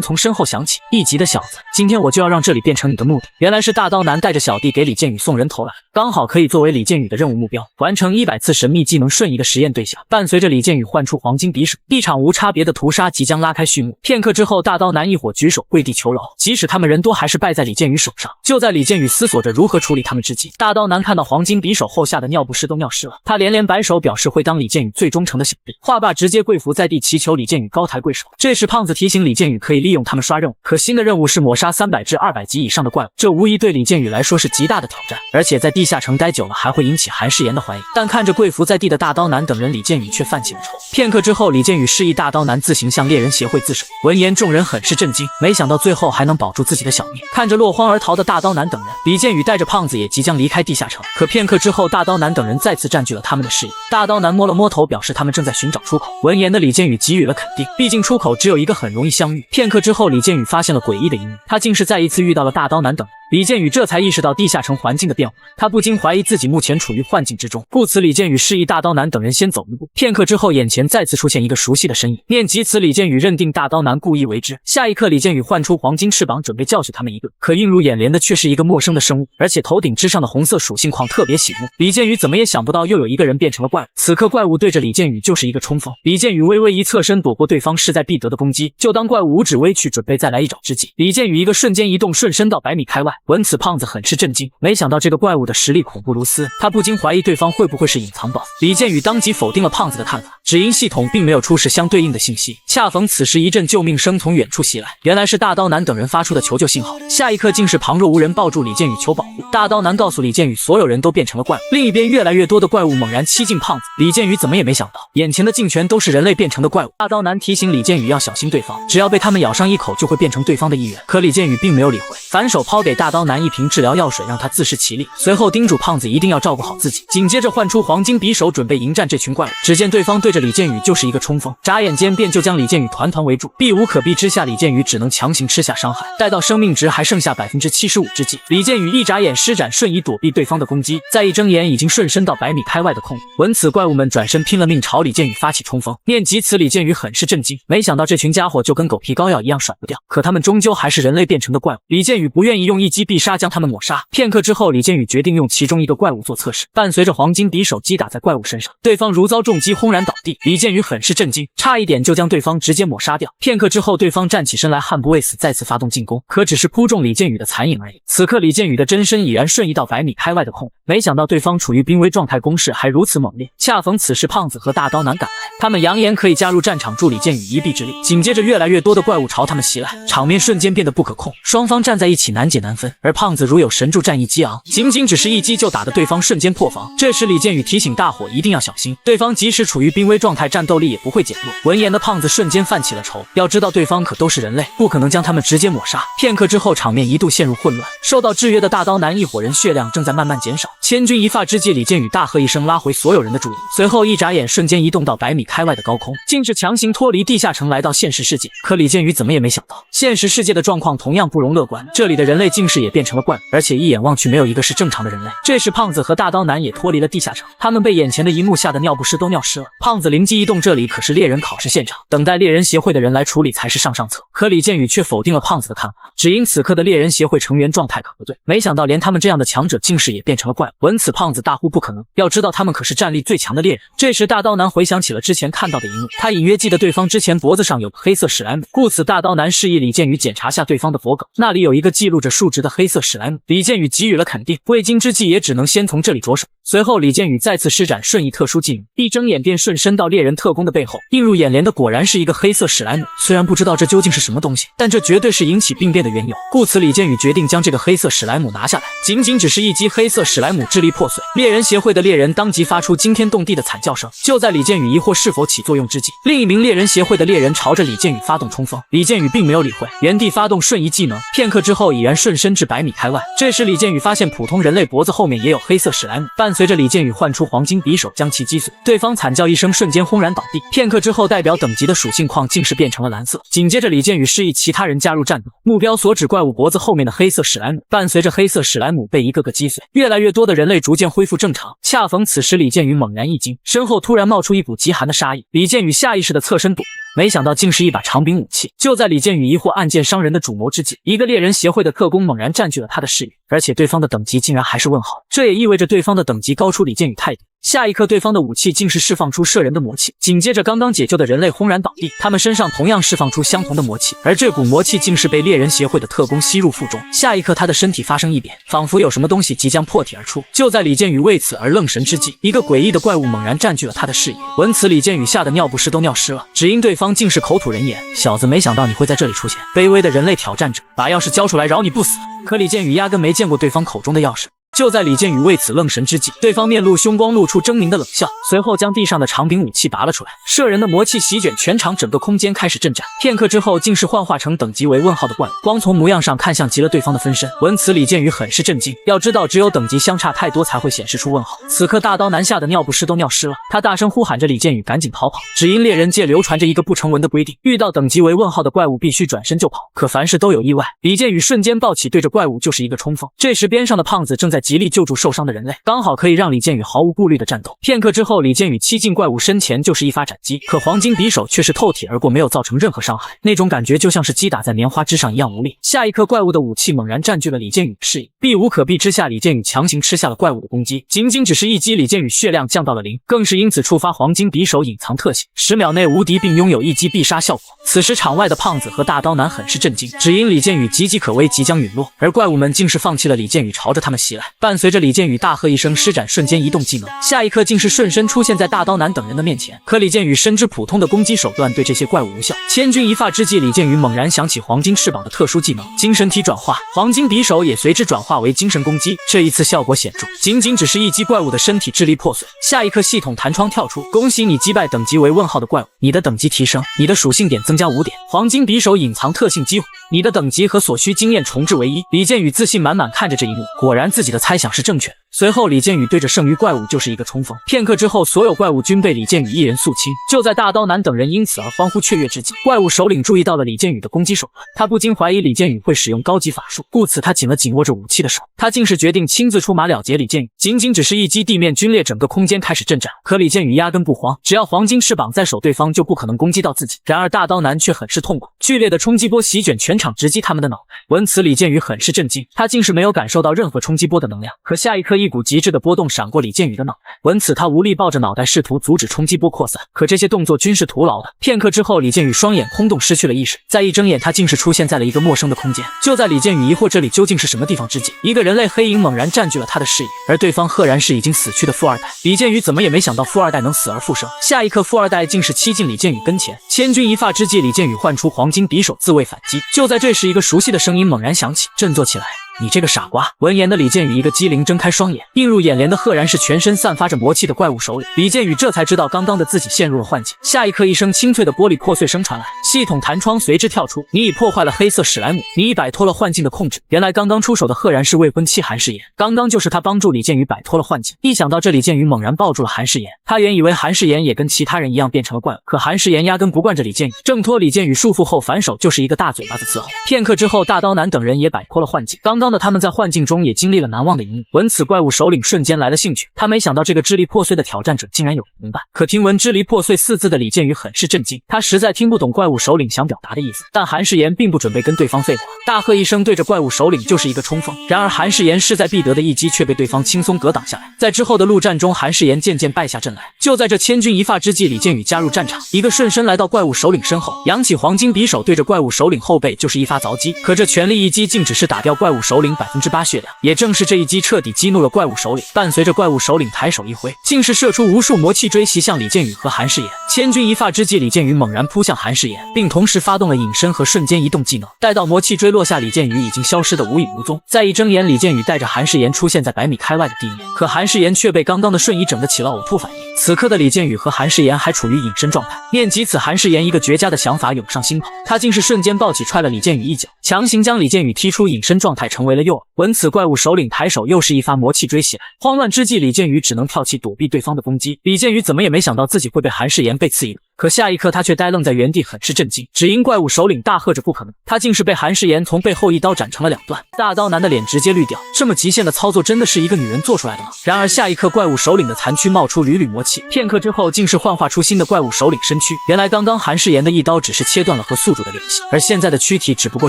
从身后响起，1级的小子，今天我就要让这里变成你的墓地。原来是大刀男带着小弟给李建宇送人头来，刚好可以作为李建宇的任务目标，完成100次神秘技能瞬移的实验对象。伴随着李建宇唤出黄金匕首，一场无差别的屠杀即将拉开序幕。片刻之后，大刀男一伙举手跪地求饶，即使他们人多，还是败在李建宇手上。就在李建宇思索着如何处理他们之际，大刀男看到黄金匕首后，吓得尿不湿都尿湿了。他连连摆手表示会当李建宇最忠诚的小弟，话罢直接跪伏在地祈求李建宇高抬贵手。这时胖子提醒李建宇可以利用他们刷任务，可新的任务是抹杀300至200级以上的怪物，这无疑对李建宇来说是极大的挑战，而且在地下城待久了还会引起韩世妍的怀疑。但看着跪伏在地的大刀男等人，李建宇却泛起了愁。片刻之后，李建宇示意大刀男自行向猎人协会自首。闻言众人很是震惊，没想到最后还能保住自己的小命。看着落荒而逃的大刀男等人，李建宇带着胖子也即将离开地下城。可片刻之后，大刀男等人再次占据了他们的视野。大刀男摸了摸头，表示他们正在寻找出口。闻言的李建宇给予了肯定，毕竟出口只有一个，很容易相遇。片刻之后，李建宇发现了诡异的一幕，他竟是再一次遇到了大刀男等人。李建宇这才意识到地下城环境的变化，他不禁怀疑自己目前处于幻境之中，故此李建宇示意大刀男等人先走一步。片刻之后，眼前再次出现一个熟悉的身影，念及此，李建宇认定大刀男故意为之。下一刻，李建宇唤出黄金翅膀，准备教训他们一顿，可映入眼帘的却是一个陌生的生物，而且头顶之上的红色属性框特别醒目。李建宇怎么也想不到，又有一个人变成了怪物。此刻怪物对着李建宇就是一个冲锋，李建宇微微一侧身躲过对方势在必得的攻击，就当怪物五指微去，准备再来一爪之际，李建宇一个瞬间移动，瞬身到100米开外。闻此，胖子很是震惊，没想到这个怪物的实力恐怖如斯，他不禁怀疑对方会不会是隐藏 BOSS。李建宇当即否定了胖子的看法，只因系统并没有出示相对应的信息。恰逢此时，一阵救命声从远处袭来，原来是大刀男等人发出的求救信号。下一刻，竟是旁若无人抱住李建宇求保护。大刀男告诉李建宇，所有人都变成了怪物。另一边，越来越多的怪物猛然欺近胖子。李建宇怎么也没想到，眼前的竟全都是人类变成的怪物。大刀男提醒李建宇要小心对方，只要被他们咬上一口，就会变成对方的一员。可李建宇并没有理会，反手抛给大刀男一瓶治疗药水，让他自食其力。随后叮嘱胖子一定要照顾好自己，紧接着唤出黄金匕首，准备迎战这群怪物。只见对方对着李建宇就是一个冲锋，眨眼间便就将李建宇团团围住。避无可避之下，李建宇只能强行吃下伤害。待到生命值还剩下75%之际，李建宇一眨眼施展瞬移躲避对方的攻击，再一睁眼已经瞬身到100米开外的空域。闻此，怪物们转身拼了命朝李建宇发起冲锋。念及此，李建宇很是震惊，没想到这群家伙就跟狗皮膏药一样甩不掉，可他们终究还是人类变成的怪物。李建宇不愿意用一击必杀将他们抹杀。片刻之后，李建宇决定用其中一个怪物做测试，伴随着黄金匕首击打在怪物身上，对方如遭重击，轰然倒地。李建宇很是震惊，差一点就将对方直接抹杀掉。片刻之后，对方站起身来，悍不畏死，再次发动进攻，可只是扑中李建宇的残影而已。此刻，李建宇的真身已然瞬移到100米开外的空，没想到对方处于濒危状态，攻势还如此猛烈。恰逢此时，胖子和大刀男赶来，他们扬言可以加入战场助李建宇一臂之力。紧接着，越来越多的怪物朝他们袭来，场面瞬间变得不可控，双方站在一起难解难分。而胖子如有神助，战意激昂，仅只是一击就打得对方瞬间破防。这时李建宇提醒大伙一定要小心，对方即使处于濒危状态，战斗力也不会减弱。闻言的胖子瞬间犯起了愁，要知道对方可都是人类，不可能将他们直接抹杀。片刻之后，场面一度陷入混乱。受到制约的大刀男一伙人血量正在慢慢减少，千钧一发之际，李建宇大喝一声，拉回所有人的注意，随后一眨眼瞬间移动到100米开外的高空，竟是强行脱离地下城来到现实世界。可李建宇怎么也没想到，现实世界的状况同样不容乐观，这里的人类竟是也变成了怪物，而且一眼望去没有一个是正常的人类。这时胖子和大刀男也脱离了地下城，他们被眼前的一幕吓得尿不湿都尿湿了。胖子灵机一动，这里可是猎人考试现场，等待猎人协会的人来处理才是上策。可李建宇却否定了胖子的看法，只因此刻的猎人协会成员状态可不对，没想到连他们这样的强者竟是也变成了怪物。闻此，胖子大呼不可能，要知道他们可是战力最强的猎人。这时大刀男回想起了之前看到的一幕，他隐约记得对方之前脖子上有个黑色史莱姆，故此大刀男示意李建宇检查下对方的脖梗，那里有一个记录着数值的黑色史莱姆。李建宇给予了肯定，未经之计也只能先从这里着手。随后李建宇再次施展瞬移特殊技能，一睁眼便瞬身到猎人特工的背后，映入眼帘的果然是一个黑色史莱姆。虽然不知道这究竟是什么东西，但这绝对是引起病变的缘由，故此李建宇决定将这个黑色史莱姆拿下来。仅只是一击，黑色史莱姆支离破碎，猎人协会的猎人当即发出惊天动地的惨叫声。就在李建宇疑惑是否起作用之际，另一名猎人协会的猎人朝着李建宇发动冲锋，李建宇并没有理会，原地发动瞬移技能，片刻之后已然瞬身至100米开外。这时李建宇发现普通人类脖子后面也有黑色史莱姆，伴随着李建宇唤出黄金匕首将其击碎，对方惨叫一声，瞬间轰然倒地。片刻之后，代表等级的属性框竟是变成了蓝色。紧接着李建宇示意其他人加入战斗，目标所指怪物脖子后面的黑色史莱姆。伴随着黑色史莱姆被一个个击碎，越来越多的人类逐渐恢复正常。恰逢此时，李建宇猛然一惊，身后突然冒出一股极寒的杀意。李建宇下意识的侧身躲，没想到竟是一把长柄武器。就在李建宇疑惑暗箭伤人的主谋之际，一个猎人协会的特工猛然占据了他的视野，而且对方的等级竟然还是问号，这也意味着对方的等级高出李建宇太多。下一刻，对方的武器竟是释放出射人的魔气，紧接着刚刚解救的人类轰然倒地，他们身上同样释放出相同的魔气，而这股魔气竟是被猎人协会的特工吸入腹中。下一刻，他的身体发生异变，仿佛有什么东西即将破体而出。就在李建宇为此而愣神之际，一个诡异的怪物猛然占据了他的视野。闻此，李建宇吓得尿不湿都尿湿了，只因对方竟是口吐人言：“小子，没想到你会在这里出现，卑微的人类挑战者，把钥匙交出来，饶你不死。”可李建宇压根没见过对方口中的钥匙。就在李建宇为此愣神之际，对方面露凶光，露出狰狞的冷笑，随后将地上的长柄武器拔了出来，摄人的魔气席卷全场，整个空间开始震颤。片刻之后，竟是幻化成等级为问号的怪物，光从模样上看像极了对方的分身。闻此，李建宇很是震惊。要知道，只有等级相差太多才会显示出问号。此刻大刀南吓得尿不湿都尿湿了，他大声呼喊着李建宇赶紧逃跑。只因猎人界流传着一个不成文的规定，遇到等级为问号的怪物必须转身就跑。可凡事都有意外，李建宇瞬间暴起，对着怪物就是一个冲锋。这时边上的胖子正在极力救助受伤的人类，刚好可以让李建宇毫无顾虑的战斗。片刻之后，李建宇欺进怪物身前就是一发斩击，可黄金匕首却是透体而过，没有造成任何伤害。那种感觉就像是击打在棉花之上一样无力。下一刻，怪物的武器猛然占据了李建宇的视野，避无可避之下，李建宇强行吃下了怪物的攻击。仅仅只是一击，李建宇血量降到了0，更是因此触发黄金匕首隐藏特性，10秒内无敌，并拥有一击必杀效果。此时场外的胖子和大刀男很是震惊，只因李建宇岌岌可危，即将陨落，而怪物们竟是放弃了李建宇，朝着他们袭来。伴随着李建宇大喝一声，施展瞬间移动技能，下一刻竟是瞬身出现在大刀男等人的面前。可李建宇深知普通的攻击手段对这些怪物无效，千钧一发之际，李建宇猛然想起黄金翅膀的特殊技能精神体转化，黄金匕首也随之转化为精神攻击，这一次效果显著，仅仅只是一击，怪物的身体支离破碎。下一刻系统弹窗跳出，恭喜你击败等级为问号的怪物，你的等级提升，你的属性点增加5点，黄金匕首隐藏特性激活，你的等级和所需经验重置为1。李建宇自信满满看着这一幕，果然自己的猜想是正确的。随后李建宇对着剩余怪物就是一个冲锋，片刻之后，所有怪物均被李建宇一人肃清。就在大刀男等人因此而欢呼雀跃之际，怪物首领注意到了李建宇的攻击手段，他不禁怀疑李建宇会使用高级法术，故此他紧了紧握着武器的手，他竟是决定亲自出马了结李建宇。仅仅只是一击，地面龟裂，整个空间开始震颤。可李建宇压根不慌，只要黄金翅膀在手，对方就不可能攻击到自己。然而大刀男却很是痛苦，剧烈的冲击波席卷全场，直击他们的脑袋。闻此，李建宇很是震惊，他竟是没有感受到任何冲击波的能量。可下一刻，一股极致的波动闪过李建宇的脑袋，闻此他无力抱着脑袋试图阻止冲击波扩散，可这些动作均是徒劳的。片刻之后，李建宇双眼空洞，失去了意识，再一睁眼，他竟是出现在了一个陌生的空间。就在李建宇疑惑这里究竟是什么地方之际，一个人类黑影猛然占据了他的视野，而对方赫然是已经死去的富二代。李建宇怎么也没想到富二代能死而复生，下一刻富二代竟是欺进李建宇跟前，千钧一发之际，李建宇唤出黄金匕首自卫反击。就在这时，一个熟悉的声音猛然响起，振作起来，你这个傻瓜！闻言的李建宇一个机灵，睁开双眼，映入眼帘的赫然是全身散发着魔气的怪物首领。李建宇这才知道刚刚的自己陷入了幻境。下一刻，一声清脆的玻璃破碎声传来，系统弹窗随之跳出，你已破坏了黑色史莱姆，你已摆脱了幻境的控制。原来刚刚出手的赫然是未婚妻韩世妍，刚刚就是他帮助李建宇摆脱了幻境。一想到这，李建宇猛然抱住了韩世妍，他原以为韩世妍也跟其他人一样变成了怪物，可韩世妍压根不惯着李建宇，挣脱李建宇束缚后反手就是一个大嘴巴子伺候。片刻之后，大刀男等人也摆脱了幻境，刚刚的他们在幻境中也经历了难忘的一幕。闻此，怪物首领瞬间来了兴趣，他没想到这个支离破碎的挑战者竟然有人能办。可听闻支离破碎4字的李建宇很是震惊，他实在听不懂怪物首领想表达的意思。但韩世妍并不准备跟对方废话，大喝一声，对着怪物首领就是一个冲锋。然而韩世妍势在必得的一击却被对方轻松格挡下来。在之后的陆战中，韩世妍渐渐败下阵来。就在这千钧一发之际，李建宇加入战场，一个瞬身来到怪物首领身后，扬起黄金匕首，对着怪物首领后背就是一发凿击。可这全力一击竟只是打掉怪物首领8%血量，也正是这一击彻底激怒了怪物首领。伴随着怪物首领抬手一挥，竟是射出无数魔气锥袭向李建宇和韩世妍。千钧一发之际，李建宇猛然扑向韩世妍，并同时发动了隐身和瞬间移动技能。待到魔气锥落下，李建宇已经消失得无影无踪。再一睁眼，李建宇带着韩世妍出现在100米开外的地面，可韩世妍却被刚刚的瞬移整得起了呕吐反应。此刻的李建宇和韩世妍还处于隐身状态，念及此，韩世妍一个绝佳的想法涌上心头，他竟是瞬间抱起踹了李建宇一脚，强行将李建宇踢出隐身状态，成为了诱饵。闻此，怪物首领抬手又是一发魔气锥袭来，慌乱之际，李建宇只能跳起躲避对方的攻击。李建宇怎么也没想到自己会被韩世妍背刺一路，可下一刻他却呆愣在原地，很是震惊，只因怪物首领大喝着不可能，他竟是被韩世妍从背后一刀斩成了2段。大刀男的脸直接绿掉，这么极限的操作真的是一个女人做出来的吗？然而下一刻，怪物首领的残躯冒出缕缕魔气，片刻之后竟是幻化出新的怪物首领身躯。原来刚刚韩世妍的一刀只是切断了和宿主的联系，而现在的躯体只不过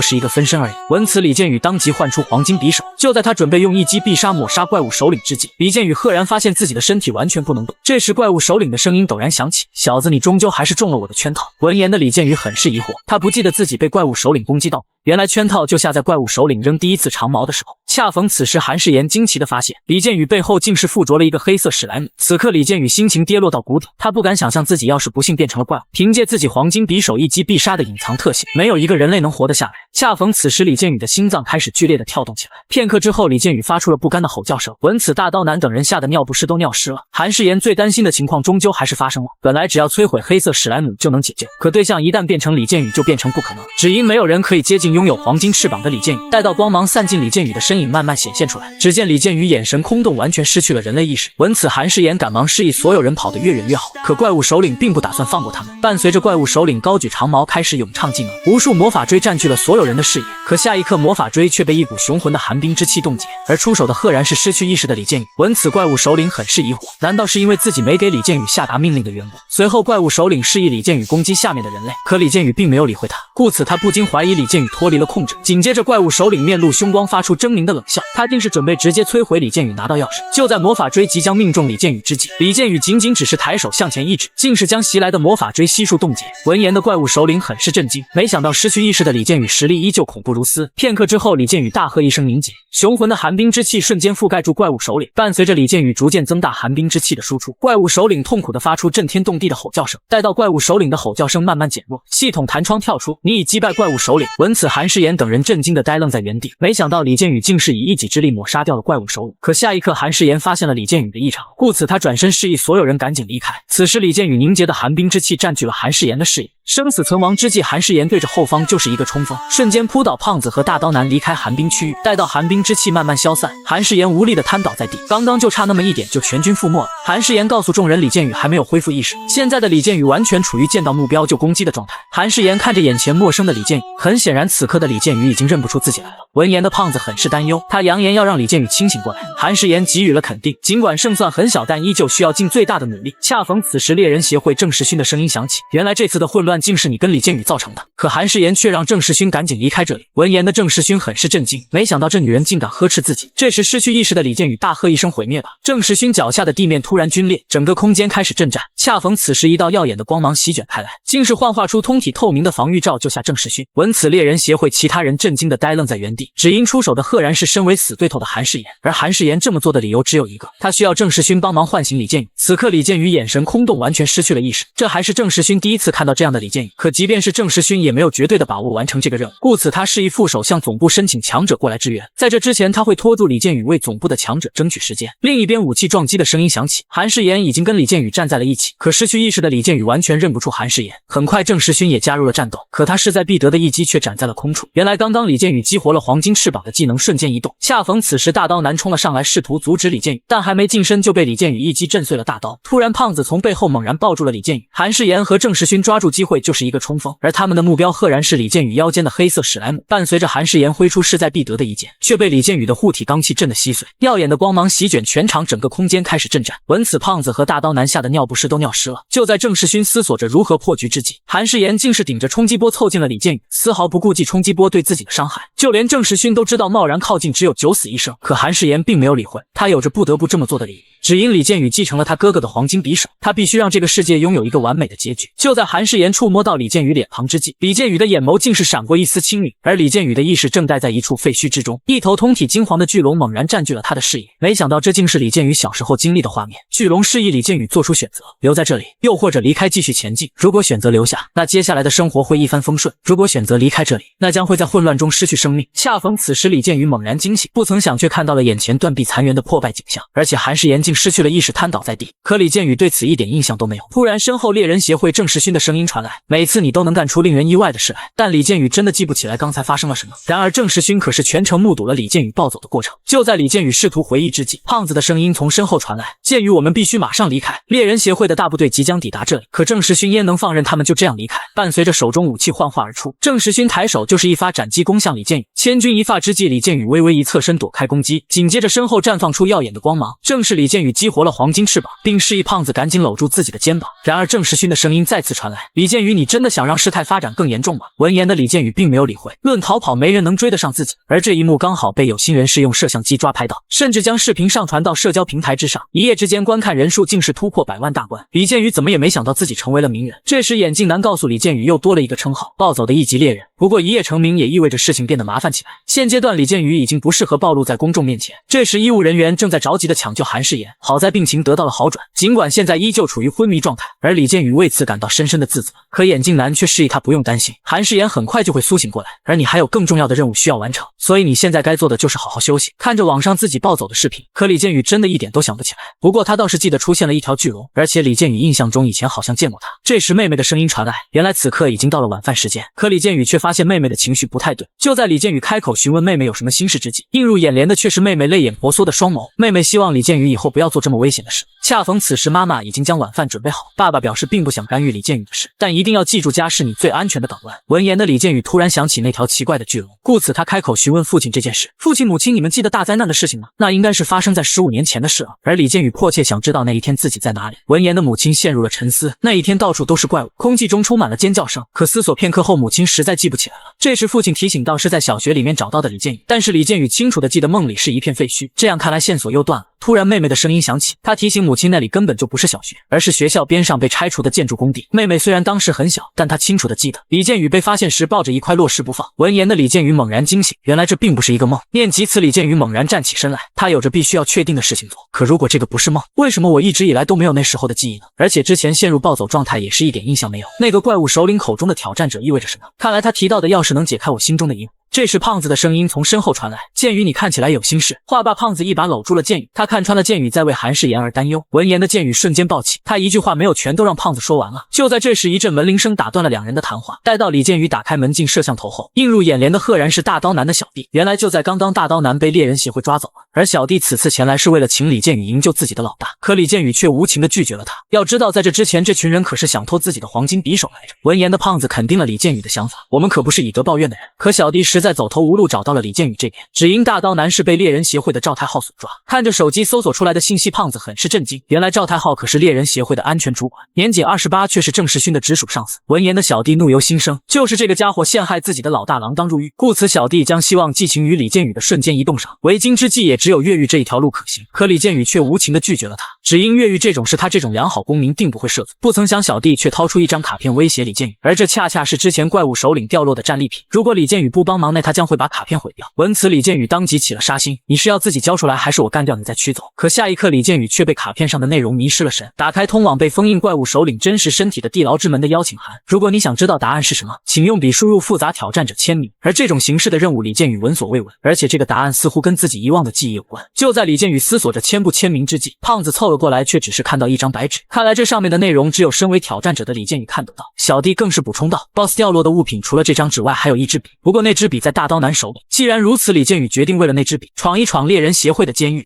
是一个分身而已。闻此，李建宇当即唤出黄金匕首，就在他准备用一击必杀抹杀怪物首领之际，李建宇赫然发现自己的身体完全不能动。这时怪物首领的声音陡然响起，小子，你终究还是中了我的圈套。闻言的李建宇很是疑惑，他不记得自己被怪物首领攻击到，原来圈套就下在怪物首领扔第一次长矛的时候。恰逢此时，韩世妍惊奇地发现李建宇背后竟是附着了一个黑色史莱姆。此刻李建宇心情跌落到谷底，他不敢想象自己要是不幸变成了怪物，凭借自己黄金匕首一击必杀的隐藏特性，没有一个人类能活得下来。恰逢此时，李建宇的心脏开始剧烈地跳动起来。片刻之后，李建宇发出了不甘的吼叫声。闻此，大刀男等人吓得尿不湿都尿湿了。韩世妍最担心的情况终究还是发生了。本来只要摧毁黑色史莱姆就能解救，可对象一旦变成李建宇，就变成不可能。只因没有人可以接近拥有黄金翅膀的李建宇。待到光芒散尽，李建宇的身影慢慢显现出来。只见李建宇眼神空洞，完全失去了人类意识。闻此，韩世妍赶忙示意所有人跑得越远越好。可怪物首领并不打算放过他们。伴随着怪物首领高举长矛开始咏唱技能，无数魔法锥占据了所有人的视野。可下一刻，魔法锥却被一股雄浑的寒冰之气冻结，而出手的赫然是失去意识的李建宇。闻此，怪物首领很是疑惑，难道是因为自己没给李建宇下达命令的缘故？随后，怪物首领示意李建宇攻击下面的人类，可李建宇并没有理会他，故此他不禁怀疑李建宇脱离了控制。紧接着，怪物首领面露凶光，发出狰狞的冷笑，他竟是准备直接摧毁李建宇，拿到钥匙。就在魔法锥即将命中李建宇之际，李建宇仅仅只是抬手向前一指，竟是将袭来的魔法锥悉数冻结。闻言的怪物首领很是震惊，没想到失去意识的李建宇实力依旧恐怖如斯。片刻之后，李建宇大喝一声凝结，雄浑的寒冰之气瞬间覆盖住怪物首领，伴随着李建宇逐渐增大寒冰之气的输出，怪物首领痛苦地发出震天动地的吼叫声。待到怪物首领的吼叫声慢慢减弱，系统弹窗跳出，你已击败怪物首领。闻此，韩世妍等人震惊地呆愣在原地，没想到李建宇竟是以一己之力抹杀掉了怪物首领。可下一刻，韩世妍发现了李建宇的异常，故此他转身示意所有人赶紧离开。此时，李建宇凝结的寒冰之气占据了韩世妍的视野。生死存亡之际，韩世妍对着后方就是一个冲锋，瞬间扑倒胖子和大刀男离开寒冰区域。待到寒冰之气慢慢消散，韩世妍无力地瘫倒在地，刚刚就差那么一点就全军覆没了。韩世妍告诉众人，李建宇还没有恢复意识，现在的李建宇完全处于见到目标就攻击的状态。韩世妍看着眼前陌生的李建宇，很显然此刻的李建宇已经认不出自己来了。闻言的胖子很是担忧，他扬言要让李建宇清醒过来。韩世妍给予了肯定，尽管胜算很小，但依旧需要尽最大的努力。恰逢此时，猎人协会郑世勋的声音响起，原来这次的混乱竟是你跟李建宇造成的。可韩世妍却让郑世勋赶紧离开这里。闻言的郑世勋很是震惊，没想到这女人竟敢呵斥自己。这时失去意识的李建宇大喝一声毁灭吧！郑世勋脚下的地面突然皲裂，整个空间开始震颤。恰逢此时，一道耀眼的光芒席卷开来，竟是幻化出通体透明的防御罩，救下郑世勋。闻此，猎人协会其他人震惊的呆愣在原地，只因出手的赫然是身为死对头的韩世妍。而韩世妍这么做的理由只有一个，他需要郑世勋帮忙唤醒李建宇。此刻李建宇眼神空洞，完全失去了意识。这还是郑世勋第一次看到这样的李建宇，可即便是郑世勋也没有绝对的把握完成这个任务，故此他示意副手向总部申请强者过来支援。在这之前，他会拖住李建宇，为总部的强者争取时间。另一边，武器撞击的声音响起，韩世妍已经跟李建宇站在了一起，可失去意识的李建宇完全认不出韩世妍。很快，郑世勋也加入了战斗，可他势在必得的一击却斩在了空处。原来刚刚李建宇激活了黄金翅膀的技能瞬间移动，恰逢此时大刀男冲了上来，试图阻止李建宇，但还没近身就被李建宇一击震碎了大刀。突然，胖子从背后猛然抱住了李建宇，韩世妍和郑世勋抓住机会就是一个冲锋，而他们的目标赫然是李建宇腰间的黑色史莱姆。伴随着韩世妍挥出势在必得的一剑，却被李建宇的护体罡气震得稀碎，耀眼的光芒席卷全场，整个空间开始震颤。闻此，胖子和大刀男吓得尿不湿都尿湿了。就在郑世勋思索着如何破局之际，韩世妍竟是顶着冲击波凑近了李建宇，丝毫不顾忌冲击波对自己的伤害。就连郑世勋都知道贸然靠近只有九死一生，可韩世妍并没有理会，他有着不得不这么做的理由。只因李建宇继承了他哥哥的黄金匕首，他必须让这个世界拥有一个完美的结局。就在韩世妍触摸到李建宇脸庞之际，李建宇的眼眸竟是闪过一丝青云，而李建宇的意识正待在一处废墟之中。一头通体金黄的巨龙猛然占据了他的视野，没想到这竟是李建宇小时候经历的画面。巨龙示意李建宇做出选择，留在这里，又或者离开继续前进。如果选择留下，那接下来的生活会一帆风顺；如果选择离开这里，那将会在混乱中失去生命。恰逢此时，李建宇猛然惊醒，不曾想却看到了眼前断壁残垣的破败景象，而且韩世妍竟失去了意识，瘫倒在地。可李建宇对此一点印象都没有。突然，身后猎人协会郑世勋的声音传来：“每次你都能干出令人意外的事来。”但李建宇真的记不起来刚才发生了什么。然而郑世勋可是全程目睹了李建宇暴走的过程。就在李建宇试图回忆之际，胖子的声音从身后传来：“鉴于我们必须马上离开，猎人协会的大部队即将抵达这里。”可郑世勋焉能放任他们就这样离开？伴随着手中武器幻化而出，郑世勋抬手就是一发斩击攻向李建宇。千钧一发之际，李建宇微微一侧身躲开攻击，紧接着身后绽放出耀眼的光芒，正是李建宇宇激活了黄金翅膀，并示意胖子赶紧搂住自己的肩膀。然而郑时勋的声音再次传来：“李建宇，你真的想让事态发展更严重吗？”闻言的李建宇并没有理会，论逃跑没人能追得上自己，而这一幕刚好被有心人士用摄像机抓拍到，甚至将视频上传到社交平台之上，一夜之间观看人数竟是突破100万大关。李建宇怎么也没想到自己成为了名人。这时眼镜男告诉李建宇又多了一个称号，暴走的一级猎人。不过一夜成名也意味着事情变得麻烦起来，现阶段李建宇已经不适合暴露在公众面前。这时医务人员正在着急的抢救韩世妍，好在病情得到了好转，尽管现在依旧处于昏迷状态，而李建宇为此感到深深的自责。可眼镜男却示意他不用担心，韩世妍很快就会苏醒过来，而你还有更重要的任务需要完成，所以你现在该做的就是好好休息。看着网上自己暴走的视频，可李建宇真的一点都想不起来。不过他倒是记得出现了一条巨龙，而且李建宇印象中以前好像见过他。这时妹妹的声音传来，原来此刻已经到了晚饭时间，可李建宇却发现妹妹的情绪不太对。就在李建宇开口询问妹妹有什么心事之际，映入眼帘的却是妹妹泪眼婆娑的双眸。妹妹希望李建宇以后不要做这么危险的事。恰逢此时妈妈已经将晚饭准备好，爸爸表示并不想干预李建宇的事，但一定要记住家是你最安全的港湾。闻言的李建宇突然想起那条奇怪的巨龙，故此他开口询问父亲这件事。父亲母亲，你们记得大灾难的事情吗？那应该是发生在15年前的事啊。而李建宇迫切想知道那一天自己在哪里。闻言的母亲陷入了沉思，那一天到处都是怪物，空气中充满了尖叫声，可思索片刻后母亲实在记不起来了。这时父亲提醒到是在小学里面找到的李建宇，但是李建宇清楚地记得梦里是一片废墟，这样看来线索又断了。突然妹妹的声音响起，她提醒母亲那里根本就不是小学，而是学校边上被拆除的建筑工地。妹妹虽然当时很小，但她清楚地记得李建宇被发现时抱着一块落尸不放。闻言的李建宇猛然惊醒，原来这并不是一个梦。念及此，李建宇猛然站起身来，他有着必须要确定的事情做。可如果这个不是梦，为什么我一直以来都没有那时候的记忆呢？而且之前陷入暴走状态也是一点印象没有。那个怪物首领口中的挑战者意味着什么？看来他提到的钥匙能解开我心中的疑惑。这时胖子的声音从身后传来，建宇你看起来有心事。话罢，胖子一把搂住了建宇，他看穿了建宇在为韩世妍而担忧。闻言的建宇瞬间暴起，他一句话没有全都让胖子说完了。就在这时，一阵门铃声打断了两人的谈话。待到李建宇打开门进摄像头后，映入眼帘的赫然是大刀男的小弟。原来就在刚刚，大刀男被猎人协会抓走了，而小弟此次前来是为了请李建宇营救自己的老大，可李建宇却无情地拒绝了他。要知道在这之前，这群人可是想偷自己的黄金匕首来着。闻言的胖子肯定了李建宇的想法，我们可不是以德报怨的人。可小弟实在走投无路，找到了李建宇这边，只因大刀男是被猎人协会的赵太浩所抓。看着手机搜索出来的信息，胖子很是震惊，原来赵太浩可是猎人协会的安全主管，年仅28，却是郑时勋的直属上司。闻言的小弟怒由心生，就是这个家伙陷害自己的老大锒铛入狱，故此小弟将希望寄情于李建宇的瞬间移动上，为今之计也只有越狱这一条路可行。可李建宇却无情地拒绝了他，只因越狱这种事他这种良好公民定不会涉足。不曾想小弟却掏出一张卡片威胁李建宇，而这恰恰是之前怪物首领掉落的战利品，如果李建宇不帮忙，那他将会把卡片毁掉。闻此李建宇当即起了杀心，你是要自己交出来，还是我干掉你再驱走？可下一刻李建宇却被卡片上的内容迷失了神，打开通往被封印怪物首领真实身体的地牢之门的邀请函。如果你想知道答案是什么，请用笔输入复杂挑战者签名。而这种形式的任务李建宇闻所未闻，而且这个答案似乎跟自己遗忘的记忆有关。就在李建宇思索着签不签名之际，胖子凑了过来，却只是看到一张白纸，看来这上面的内容只有身为挑战者的李建宇看得到。小弟更是补充道 ，boss 掉落的物品除了这张纸外还有一支笔，不过那支笔在大刀男手里。既然如此，李建宇决定为了那支笔闯一闯猎人协会的监狱。